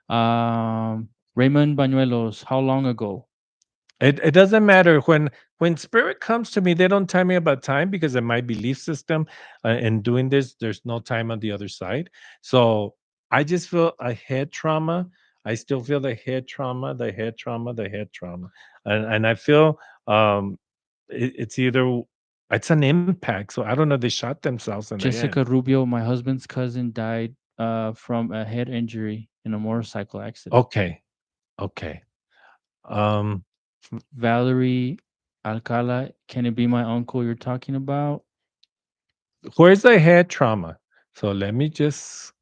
Raymond Bañuelos, how long ago? It doesn't matter when spirit comes to me, they don't tell me about time because in my belief system, in doing this, there's no time on the other side. So I just feel a head trauma. I still feel the head trauma, the head trauma, the head trauma, and I feel it's either it's an impact. So I don't know. They shot themselves in the head. Jessica Rubio, my husband's cousin, died from a head injury in a motorcycle accident. Okay, okay. Um, Valerie Alcala, can it be my uncle you're talking about? where's the head trauma? So let me just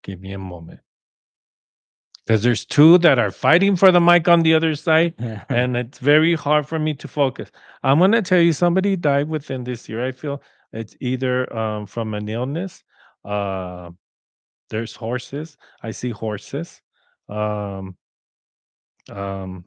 give me a moment. Because there's two that are fighting for the mic on the other side, and it's very hard for me to focus. I'm gonna tell you, somebody died within this year. I feel it's either from an illness. Uh, there's horses. I see horses. Um, um,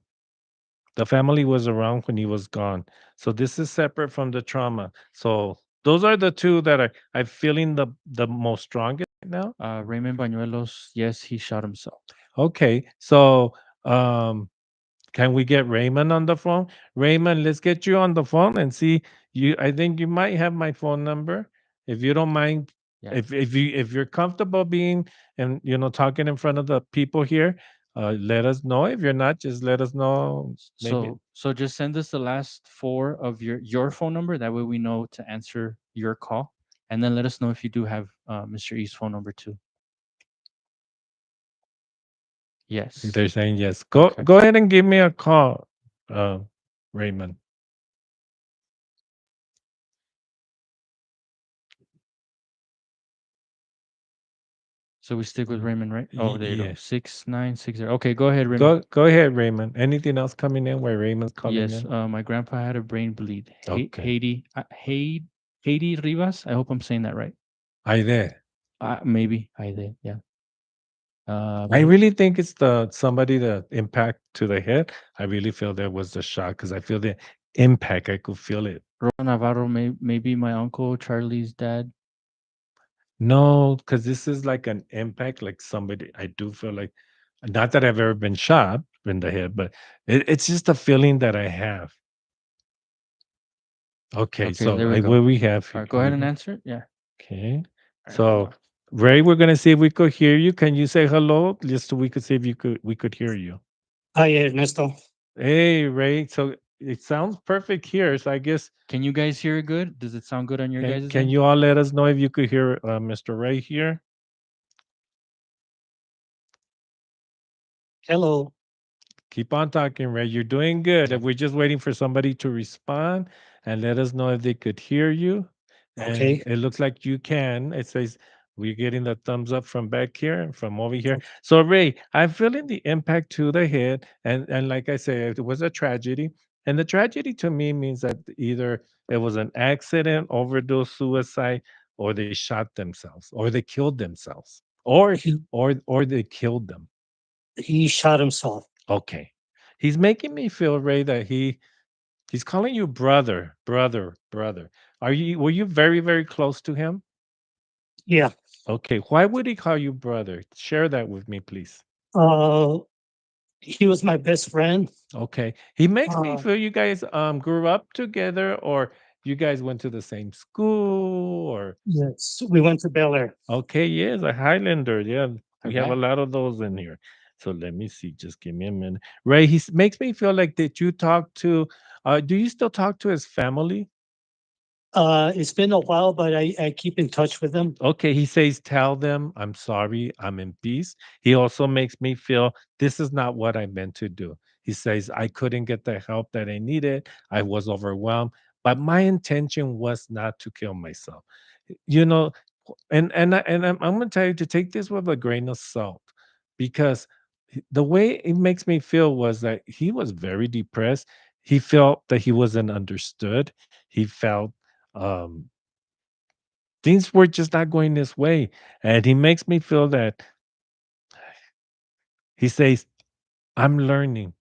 the family was around when he was gone, so this is separate from the trauma. So those are the two that I'm feeling the most strongest right now. Raymond Bañuelos, yes, he shot himself. Okay, so can we get Raymond on the phone? Raymond, let's get you on the phone and see you. I think you might have my phone number. If you don't mind, Yeah. if you're comfortable being and talking in front of the people here, let us know. If you're not, just let us know. Maybe So just send us the last four of your phone number. That way we know to answer your call, and then let us know if you do have Mr. E's phone number too. Yes. they're saying yes. Go Okay. go ahead and give me a call, uh, Raymond. So we stick with Raymond, right? Oh, there you go. Yeah. 6960. Okay, go ahead, Raymond. Go ahead, Raymond. Anything else coming in where Raymond's calling Yes, in? my grandpa had a brain bleed. Okay. Haiti Rivas. I hope I'm saying that right. I there. Maybe I did. Yeah. I But really think it's the somebody the impact to the head. I really feel there was the shock because I feel the impact. I could feel it. Ron Navarro, maybe my uncle Charlie's dad. No, because this is like an impact, like somebody. I do feel like, not that I've ever been shot in the head, but it's just a feeling that I have. Okay, Okay, so there we what go. we have All here? right, go ahead and answer it. Yeah. Okay, All right, hold so on. Ray, we're gonna see if we could hear you. Can you say hello, just so we could see if we could hear you? Hi, Ernesto. Hey, Ray. So it sounds perfect here. So I guess Can you guys hear it good? Does it sound good on your guys' can end? you all let us know if you could hear Mr. Ray here? Hello. Keep on talking, Ray. You're doing good. We're just waiting for somebody to respond and let us know if they could hear you. And Okay. it looks like you can. It says we're getting the thumbs up from back here and from over here. So, Ray, I'm feeling the impact to the head. And like I said, it was a tragedy. And the tragedy to me means that either it was an accident, overdose, suicide, or they shot themselves, or they killed themselves, He or they killed them. he shot himself. Okay. He's making me feel, Ray, that he's calling you brother, brother, brother. Were you very, very close to him? Yeah. Okay. Why would he call you brother? Share that with me, please. Uh, he was my best friend. Okay. He makes me Uh, feel you guys grew up together or you guys went to the same school or yes, we went to Bel Air. okay, yes, a Highlander. Yeah. We have a Okay. lot of those in here. So let me see. Just give me a minute. Ray, makes me feel like that you talk to do you still talk to his family? It's been a while, but I keep in touch with him. Okay, he says, "Tell them I'm sorry, I'm in peace." He also makes me feel this is not what I meant to do. He says, "I couldn't get the help that I needed. I was overwhelmed, but my intention was not to kill myself." You know, I'm going to tell you to take this with a grain of salt because the way it makes me feel was that he was very depressed. He felt that he wasn't understood. He felt um things were just not going this way. And he makes me feel that he says, I'm learning.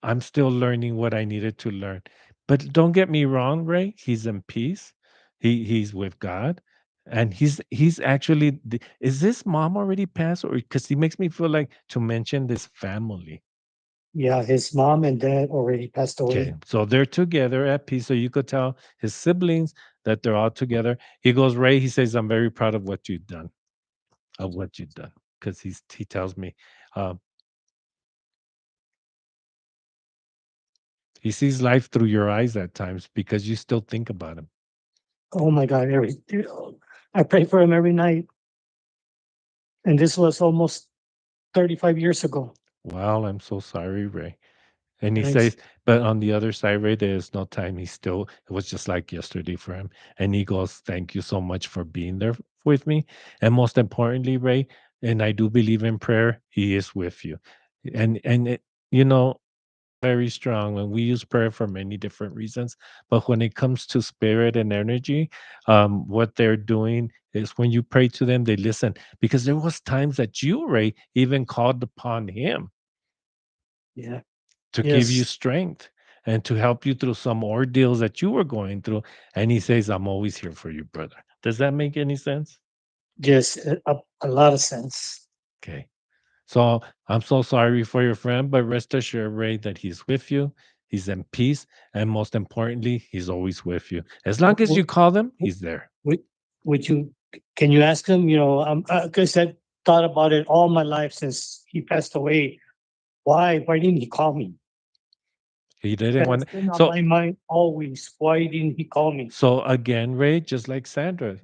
I'm still learning what I needed to learn. But don't get me wrong, Ray. He's in peace. He's with God. And he's actually is this mom already passed? Or because he makes me feel like to mention this family. Yeah, his mom and dad already passed Okay. away. So they're together at peace. So you could tell his siblings that they're all together. He goes, Ray, he says, I'm very proud of what you've done because he tells me uh, he sees life through your eyes at times because you still think about him. Oh my God, I pray for him every night. And this was almost 35 years ago. Wow, I'm so sorry, Ray. And he Thanks. says, but on the other side, Ray, there's no time. It was just like yesterday for him. And he goes, thank you so much for being there with me. And most importantly, Ray, and I do believe in prayer, he is with you. And it, you know, very strong and we use prayer for many different reasons, but when it comes to spirit and energy, what they're doing is when you pray to them they listen because there was times that you, Ray, even called upon him Yeah. to give you Yes. strength and to help you through some ordeals that you were going through, and he says, I'm always here for you, brother. Does that make any sense? Yes. A lot of sense. Okay. So I'm so sorry for your friend, but rest assured, Ray, that he's with you. He's in peace. And most importantly, he's always with you. As long as you W- call them, w- he's there. Would, would you, can you ask him, because I thought about it all my life since he passed away. Why didn't he call me? He didn't That's want been on so my mind always. Why didn't he call me? so again, Ray, just like Sandra,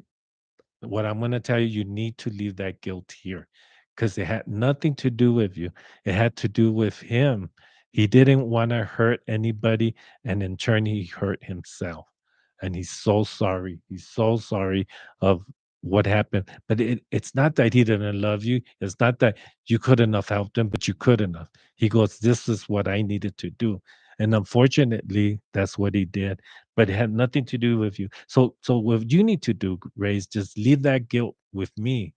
what I'm going to tell you, you need to leave that guilt here because it had nothing to do with you. It had to do with him. He didn't want to hurt anybody, and in turn, he hurt himself. And he's so sorry. He's so sorry of what happened. But it's not that he didn't love you. It's not that you couldn't have helped him, but you couldn't have. He goes, "This is what I needed to do." And unfortunately, that's what he did. But it had nothing to do with you. So what you need to do, Ray, is just leave that guilt with me,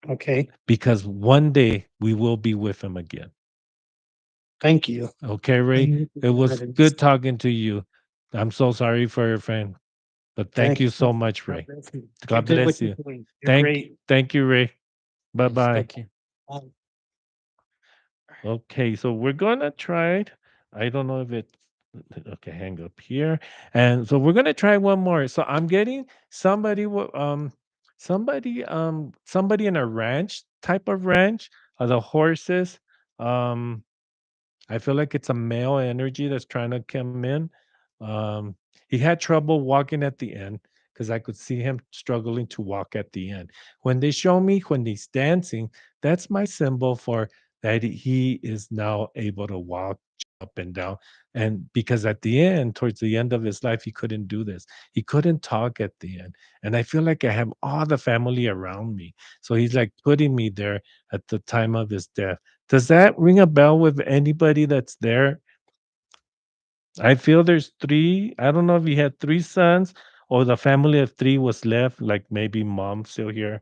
Okay, because one day we will be with him again. thank you. Okay, I Ray? need to It do that was good instead. talking to you. I'm so sorry for your friend, but thank Thank you you. so much, God Ray. bless you. God Keep doing bless what you're you. doing. You're Thank great. thank you, Ray. Yes, Bye-bye. thank you. Um, Okay, so we're gonna try it. I don't know if it's okay. Hang up here, and so we're gonna try one more. So I'm getting somebody, somebody in a ranch type of ranch. The horses. Um, I feel like it's a male energy that's trying to come in. Um, he had trouble walking at the end because I could see him struggling to walk at the end. When they show me when he's dancing, that's my symbol for that he is now able to walk up and down. And because at the end, towards the end of his life, he couldn't do this. He couldn't talk at the end. And I feel like I have all the family around me. So he's like putting me there at the time of his death. Does that ring a bell with anybody that's there? I feel there's 3. I don't know if he had 3 sons or the family of 3 was left, like maybe mom still here,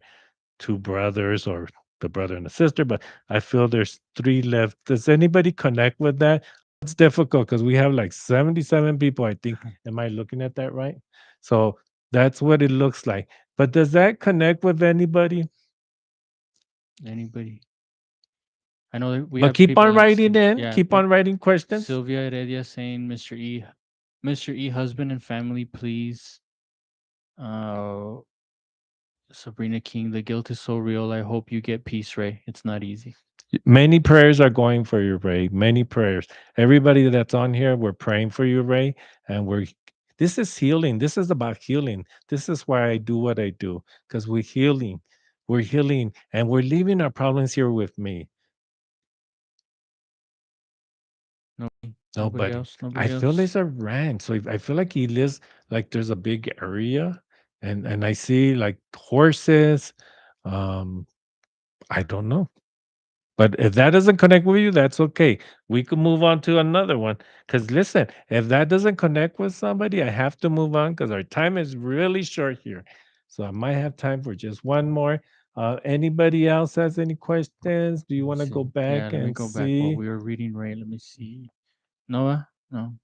2 brothers or the brother and the sister, but I feel there's 3 left. Does anybody connect with that? It's difficult because we have like 77 people, I think. Am I looking at that right? So that's what it looks like. But does that connect with anybody? Anybody? I know that we But have keep people on like writing in, yeah, keep on writing questions. Sylvia Heredia saying Mr. E, husband and family, please. Uh, Sabrina King, the guilt is so real. I hope you get peace, Ray. It's not easy. Many prayers are going for you, Ray. Many prayers. Everybody that's on here, we're praying for you, Ray. And this is healing. This is about healing. This is why I do what I do, because we're healing. We're healing and we're leaving our problems here with me. Nobody Nobody. else. I Nobody feel else. there's a ranch. So I feel like he lives like there's a big area and I see like horses. Um, I don't know. But if that doesn't connect with you, that's okay. We can move on to another one. Because listen, if that doesn't connect with somebody, I have to move on because our time is really short here. So I might have time for just one more. Anybody else has any questions? Do you Let me want to go see. Yeah, back let me and go back what see? we were reading, Ray. Let me see. Noah? No.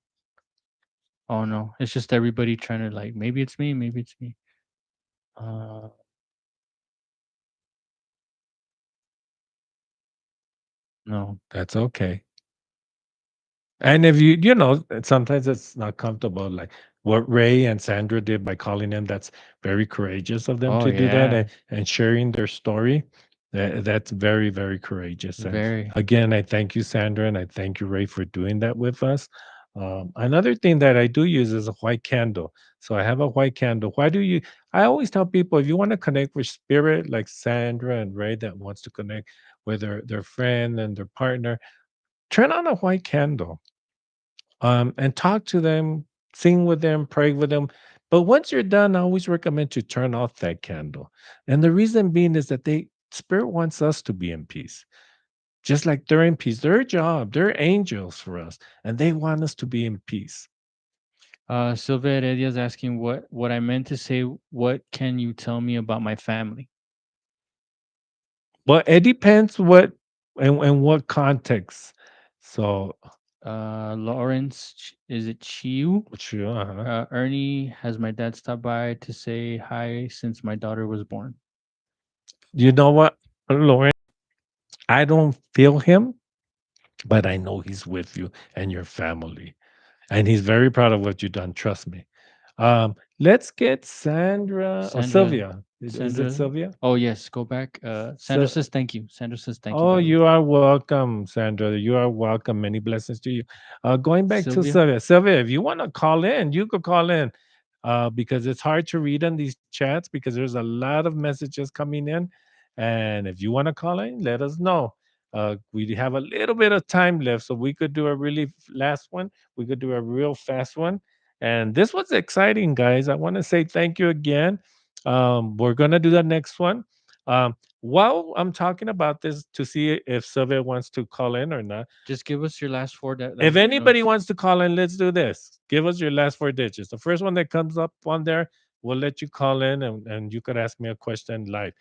Oh no. It's just everybody trying to like maybe it's me, maybe it's me. Uh no. That's okay. And if sometimes it's not comfortable, like what Ray and Sandra did by calling them, that's very courageous of them Oh to do that yeah. and sharing their story. That's very, very courageous. And Very. again, I thank you, Sandra, and I thank you, Ray, for doing that with us. Another thing that I do use is a white candle. So I have a white candle. I always tell people if you want to connect with spirit, like Sandra and Ray, that wants to connect with their friend and their partner, turn on a white candle and talk to them, sing with them, pray with them. But once you're done, I always recommend to turn off that candle. And the reason being is that spirit wants us to be in peace. Just like they're in peace. Their job, they're angels for us, and they want us to be in peace. Sylvia Heredia is asking what I meant to say. What can you tell me about my family? Well, it depends what and what context. So, Lawrence, is it Chiu? sure, Ernie, has my dad stopped by to say hi since my daughter was born? you know what, Lauren? I don't feel him, but I know he's with you and your family. And he's very proud of what you've done. Trust me. Let's get Sandra or Sandra, Sylvia. Is it Sandra. Sylvia? Oh yes, go back. Sandra So, says thank you. Sandra says thank you, oh, by the way. you are welcome, Sandra. You are welcome. Many blessings to you. Going back to Sylvia. Sylvia. Sylvia, if you want to call in, you could call in because it's hard to read on these chats because there's a lot of messages coming in. And if you want to call in, let us know. We have a little bit of time left, so we could do a really last one. We could do a real fast one. And this was exciting, guys. I want to say thank you again. We're gonna do the next one. While I'm talking about this to see if Sylvia wants to call in or not. Just give us your last four. If You know, anybody wants to call in, let's do this. Give us your last four digits. The first one that comes up on there, we'll let you call in and you could ask me a question live.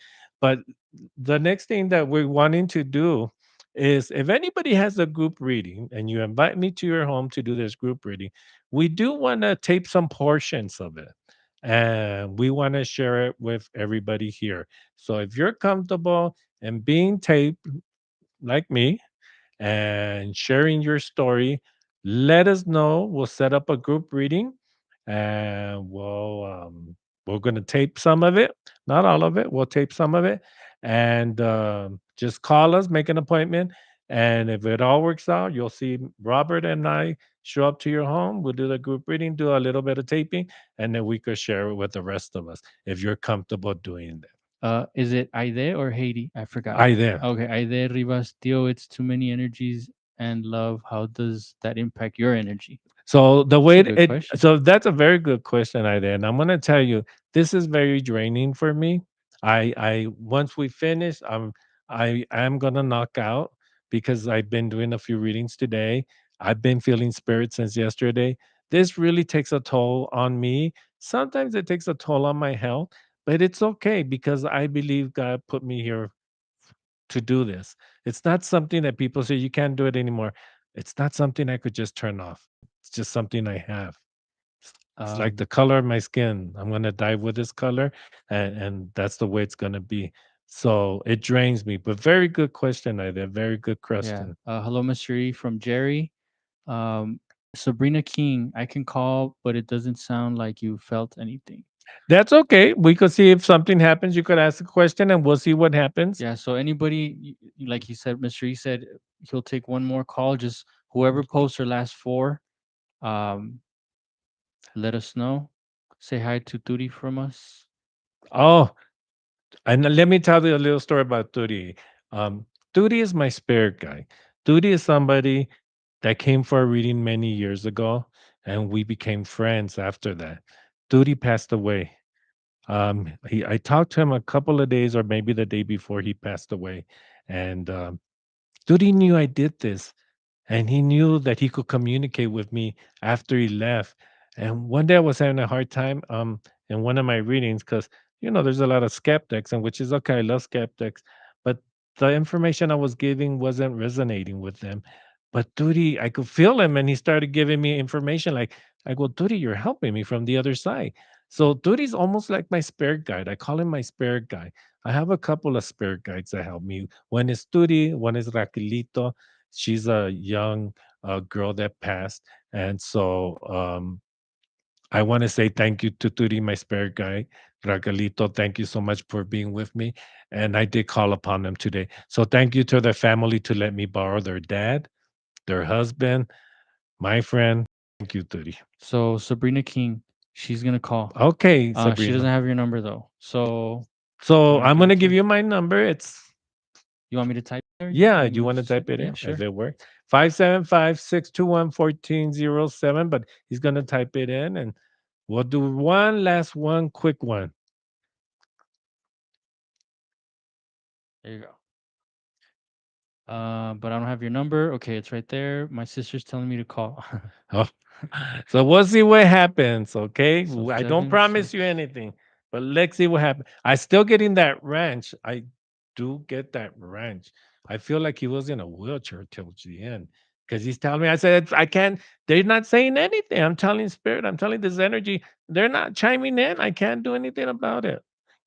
But the next thing that we're wanting to do is if anybody has a group reading and you invite me to your home to do this group reading, we do want to tape some portions of it. And we want to share it with everybody here. So if you're comfortable and being taped like me, and sharing your story. Let us know. We'll set up a group reading, and we're going to tape some of it, not all of it. We'll tape some of it, and just call us, make an appointment, and if it all works out, you'll see Robert and I show up to your home. We'll do the group reading, do a little bit of taping, and then we could share it with the rest of us if you're comfortable doing that. is it Aide or Haiti? I forgot. I there. Okay, Aide Rivas, Tio, it's too many energies and love. How does that impact your energy? So the That's way a good question. so that's a very good question, Ida, and I'm gonna tell you this is very draining for me. I once we finish, I am gonna knock out because I've been doing a few readings today. I've been feeling spirit since yesterday. This really takes a toll on me. Sometimes it takes a toll on my health, but it's okay because I believe God put me here to do this. It's not something that people say you can't do it anymore. It's not something I could just turn off. It's just something I have. It's like the Um, color of my skin. I'm gonna die with this color, and that's the way it's gonna be. So it drains me. But very good question, Ida. Very good yeah. question. Hello, Mr. E from Jerry. Um, Sabrina King, I can call, but it doesn't sound like you felt anything. That's okay. We could see if something happens. You could ask a question, and we'll see what happens. Yeah. So anybody, like he said, Mr. E said he'll take one more call. Just whoever posts their last four, um, let us know. Say hi to Turi from us. Oh, and let me tell you a little story about Turi. Um, Turi is my spirit guy. Turi is somebody that came for a reading many years ago, and we became friends after that. Turi passed away. I talked to him a couple of days, or maybe the day before he passed away, and Turi knew I did this, and he knew that he could communicate with me after he left. And one day I was having a hard time in one of my readings because there's a lot of skeptics, and which is okay. I love skeptics, but the information I was giving wasn't resonating with them. But Turi, I could feel him, and he started giving me information. Like I go, Turi, you're helping me from the other side. So Turi's almost like my spirit guide. I call him my spirit guide. I have a couple of spirit guides that help me. One is Turi, one is Raquelito. She's a young girl that passed, and so I want to say thank you to Turi, my spirit guide. Ragalito, thank you so much for being with me. And I did call upon them today. So thank you to their family to let me borrow their dad, their husband, my friend. Thank you, Turi. So Sabrina King, she's gonna call. Okay, She doesn't Sabrina. have your number though. So you So want to I'm give gonna it to give her? you my number. It's You want me to type there? Yeah, You do you want me want to to just type type it Yeah, in if sure. it works? 575-621-1407, but he's gonna type it in and we'll do one quick one. There you go. But I don't have your number. Okay, it's right there. My sister's telling me to call. Oh, so we'll see what happens. Okay, So I don't seven promise you six. anything, but let's see what happens. I still getting that ranch. I do get that ranch. I feel like he was in a wheelchair till the end because he's telling me. I said I can't. They're not saying anything. I'm telling spirit. I'm telling this energy. They're not chiming in. I can't do anything about it.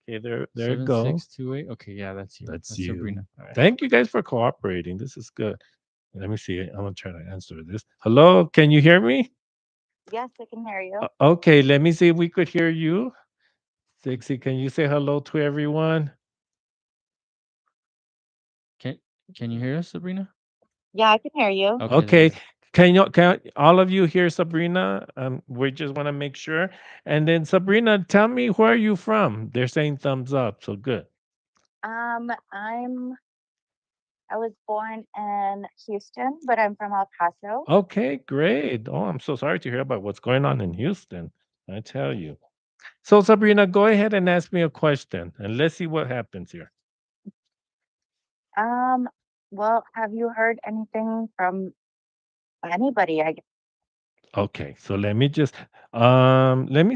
Okay, there it go. 7628. Okay, yeah, that's you. That's That's Sabrina. you. All right. Thank you guys for cooperating. This is good. Let me see. I'm gonna try to answer this. Hello, can you hear me? Yes, I can hear you. Okay, let me see if we could hear you. Dixie, can you say hello to everyone? Can can you hear us, Sabrina? Yeah, I can hear you. Okay, there you Okay. go. Can all of you hear Sabrina? We just want to make sure. And then Sabrina, tell me where are you from? They're saying thumbs up, so good. I was born in Houston, but I'm from El Paso. Okay, great. Oh, I'm so sorry to hear about what's going on in Houston. I tell you. So, Sabrina, go ahead and ask me a question, and let's see what happens here. Um, well, have you heard anything from anybody? I guess. Okay, so let me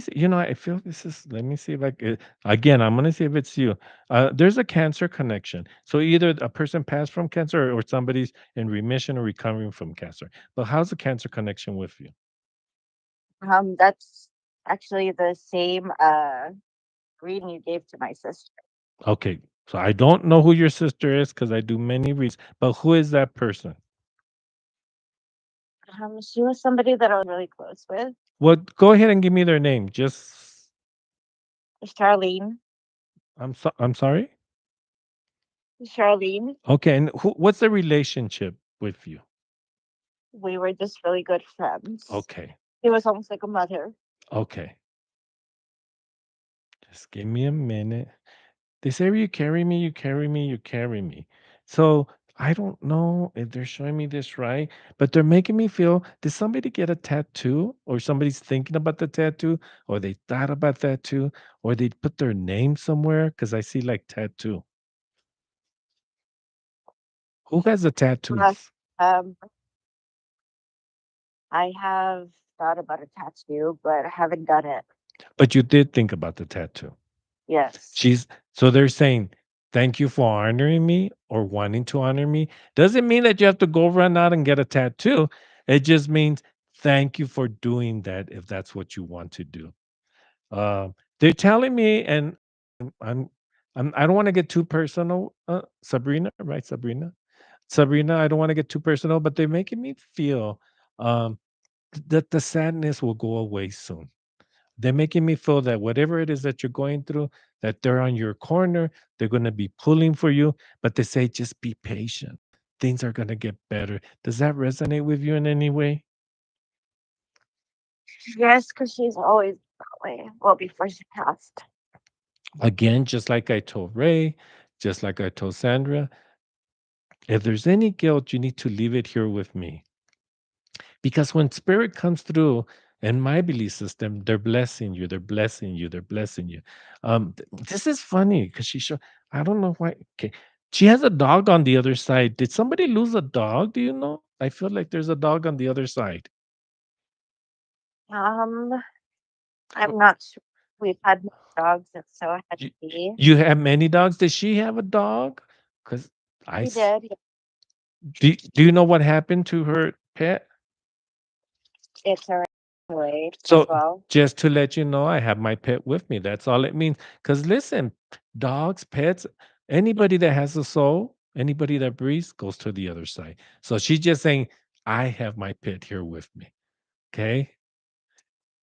see. I feel this is. Let me see if I could, again. I'm gonna see if it's you. There's a cancer connection. So either a person passed from cancer, or somebody's in remission or recovering from cancer. But how's the cancer connection with you? That's actually the same reading you gave to my sister. Okay, so I don't know who your sister is because I do many reads. But who is that person? She was somebody that I was really close with. Well, go ahead and give me their name. Just Charlene. I'm sorry. Charlene. Okay, and what's the relationship with you? We were just really good friends. Okay, She was almost like a mother. okay. Just give me a minute. They say you carry me, you carry me, you carry me. So I don't know if they're showing me this right, but they're making me feel, did somebody get a tattoo? Or somebody's thinking about the tattoo? Or they thought about tattoo? Or they put their name somewhere? Because I see like tattoo. Who has the But tattoos? um, I have thought about a tattoo, but I haven't done it. But you did think about the tattoo. Yes. She's so they're saying, "Thank you for honoring me or wanting to honor me." Doesn't mean that you have to go run out and get a tattoo. It just means thank you for doing that if that's what you want to do. They're telling me, and I'm, I don't want to get too personal, Sabrina, right? Sabrina, I don't want to get too personal, but they're making me feel um, that the sadness will go away soon. They're making me feel that whatever it is that you're going through, that they're on your corner, they're going to be pulling for you, but they say just be patient. Things are going to get better. Does that resonate with you in any way? Yes, because she's always that way. Well, before she passed. Again, just like I told Ray, just like I told Sandra, if there's any guilt, you need to leave it here with me. Because when spirit comes through in my belief system, they're blessing you, they're blessing you, they're blessing you. This is funny because I don't know why. Okay. She has a dog on the other side. Did somebody lose a dog? Do you know? I feel like there's a dog on the other side. Um, Uh, I'm not sure. We've had no dogs, and so I had to You, be. you have many dogs. Does she have a dog? Because He did. do you know what happened to her pet? It's her away as So well. just to let you know, I have my pet with me. That's all it means. Because listen, dogs, pets, anybody that has a soul, anybody that breathes goes to the other side. So she's just saying, I have my pet here with me. Okay.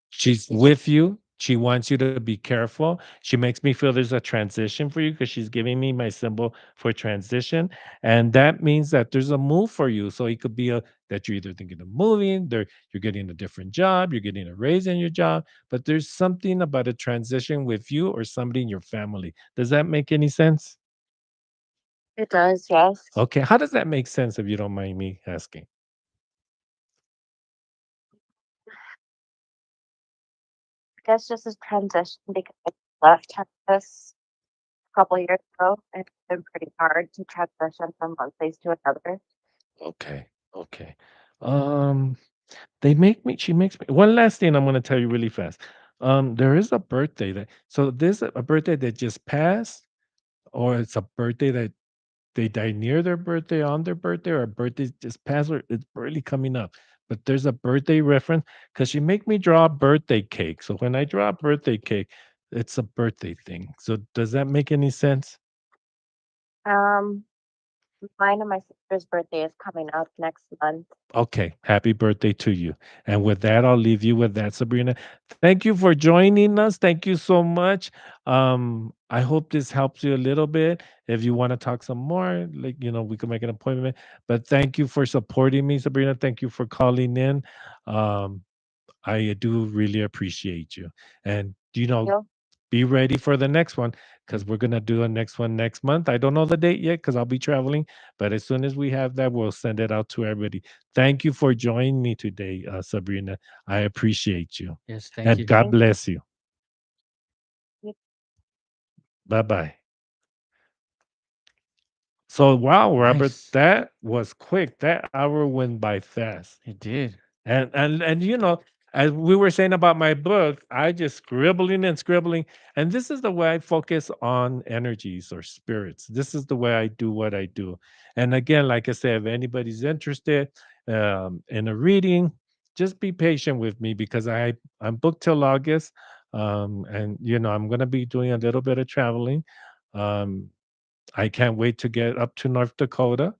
She's with you. She wants you to be careful. She makes me feel there's a transition for you because she's giving me my symbol for transition. And that means that there's a move for you. So it could be that you're either thinking of moving, you're getting a different job, you're getting a raise in your job, but there's something about a transition with you or somebody in your family. Does that make any sense? It does, yes. Okay. How does that make sense if you don't mind me asking? I guess just as transition because I left Texas a couple years ago, and it's been pretty hard to transition from one place to another. Okay. Okay. Um, she makes me one last thing I'm gonna tell you really fast. There is a birthday that so there's a birthday that just passed, or it's a birthday that they die near their birthday, on their birthday, or a birthday just passed, or it's barely coming up. But there's a birthday reference because she make me draw a birthday cake. So when I draw a birthday cake, it's a birthday thing. So does that make any sense? Um, Mine and my sister's birthday is coming up next month. Okay, happy birthday to you. And with that, I'll leave you with that, Sabrina. Thank you for joining us. Thank you so much. I hope this helps you a little bit. If you want to talk some more, we can make an appointment. But thank you for supporting me, Sabrina. Thank you for calling in. Um, I do really appreciate you. And You be ready for the next one because we're gonna do a next one next month. I don't know the date yet because I'll be traveling, but as soon as we have that, we'll send it out to everybody. Thank you for joining me today, Sabrina. I appreciate you, Yes, thank and you. God thank bless you. Bye bye. So wow, Robert, Nice. that was quick. That hour went by fast. It did. And as we were saying about my book, I just scribbling and scribbling. And this is the way I focus on energies or spirits. This is the way I do what I do. And again, like I said, if anybody's interested in a reading, just be patient with me because I'm booked till August. And I'm gonna be doing a little bit of traveling. Um, I can't wait to get up to North Dakota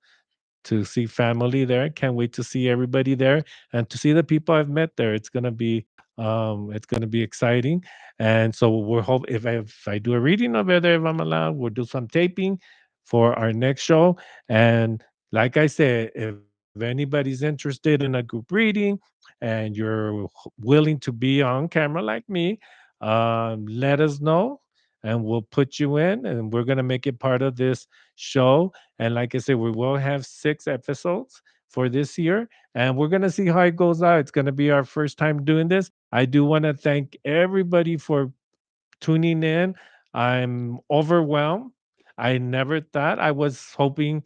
to see family there. Can't wait to see everybody there and to see the people I've met there. It's gonna be exciting. And so we're hope if I do a reading over there, if I'm allowed, we'll do some taping for our next show. And like I said, if anybody's interested in a group reading and you're willing to be on camera like me, let us know and we'll put you in and we're gonna make it part of this show. And like I said, we will have 6 episodes for this year, and we're going to see how it goes out. It's going to be our first time doing this. I do want to thank everybody for tuning in. I'm overwhelmed. I never thought I was hoping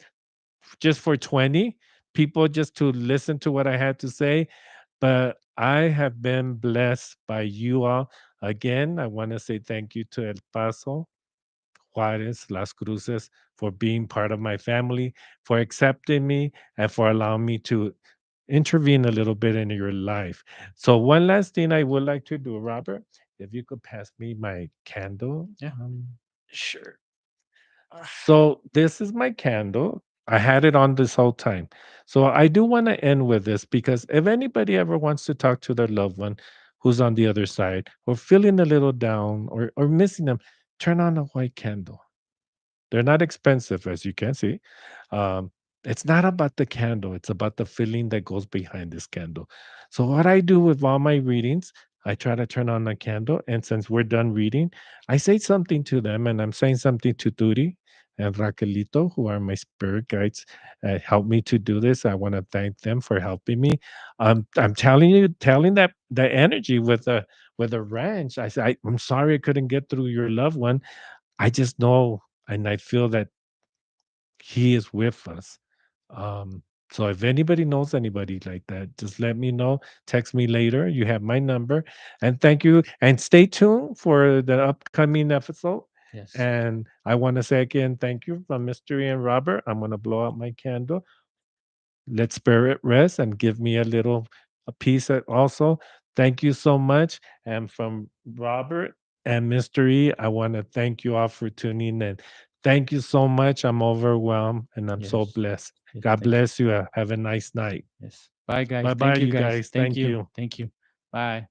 just for 20 people just to listen to what I had to say, but I have been blessed by you all. Again, I want to say thank you to El Paso, Juarez, Las Cruces, for being part of my family, for accepting me, and for allowing me to intervene a little bit in your life. So, one last thing I would like to do, Robert, if you could pass me my candle. Yeah. Sure. So, this is my candle. I had it on this whole time. So, I do want to end with this because if anybody ever wants to talk to their loved one who's on the other side or feeling a little down or missing them, turn on a white candle. They're not expensive, as you can see. Um, it's not about the candle, it's about the feeling that goes behind this candle. So, what I do with all my readings, I try to turn on a candle. And since we're done reading, I say something to them. And I'm saying something to Turi and Raquelito, who are my spirit guides, help me to do this. I want to thank them for helping me. I'm telling that the energy with the ranch. I say, I'm sorry I couldn't get through your loved one. I just know and I feel that he is with us. Um, so if anybody knows anybody like that, just let me know. Text me later. You have my number. And thank you. And stay tuned for the upcoming episode. Yes. And I want to say again, thank you from Mystery and Robert. I'm going to blow out my candle. Let spirit rest and give me a piece also. Thank you so much. And from Robert and Mystery, I want to thank you all for tuning in. Thank you so much. I'm overwhelmed and I'm so Yes. blessed. Yes. God Thank you. bless you. Have a nice night. Yes. Bye, guys. Bye bye, Thank you, you guys. guys. Thank Thank you. you. Thank you. Bye.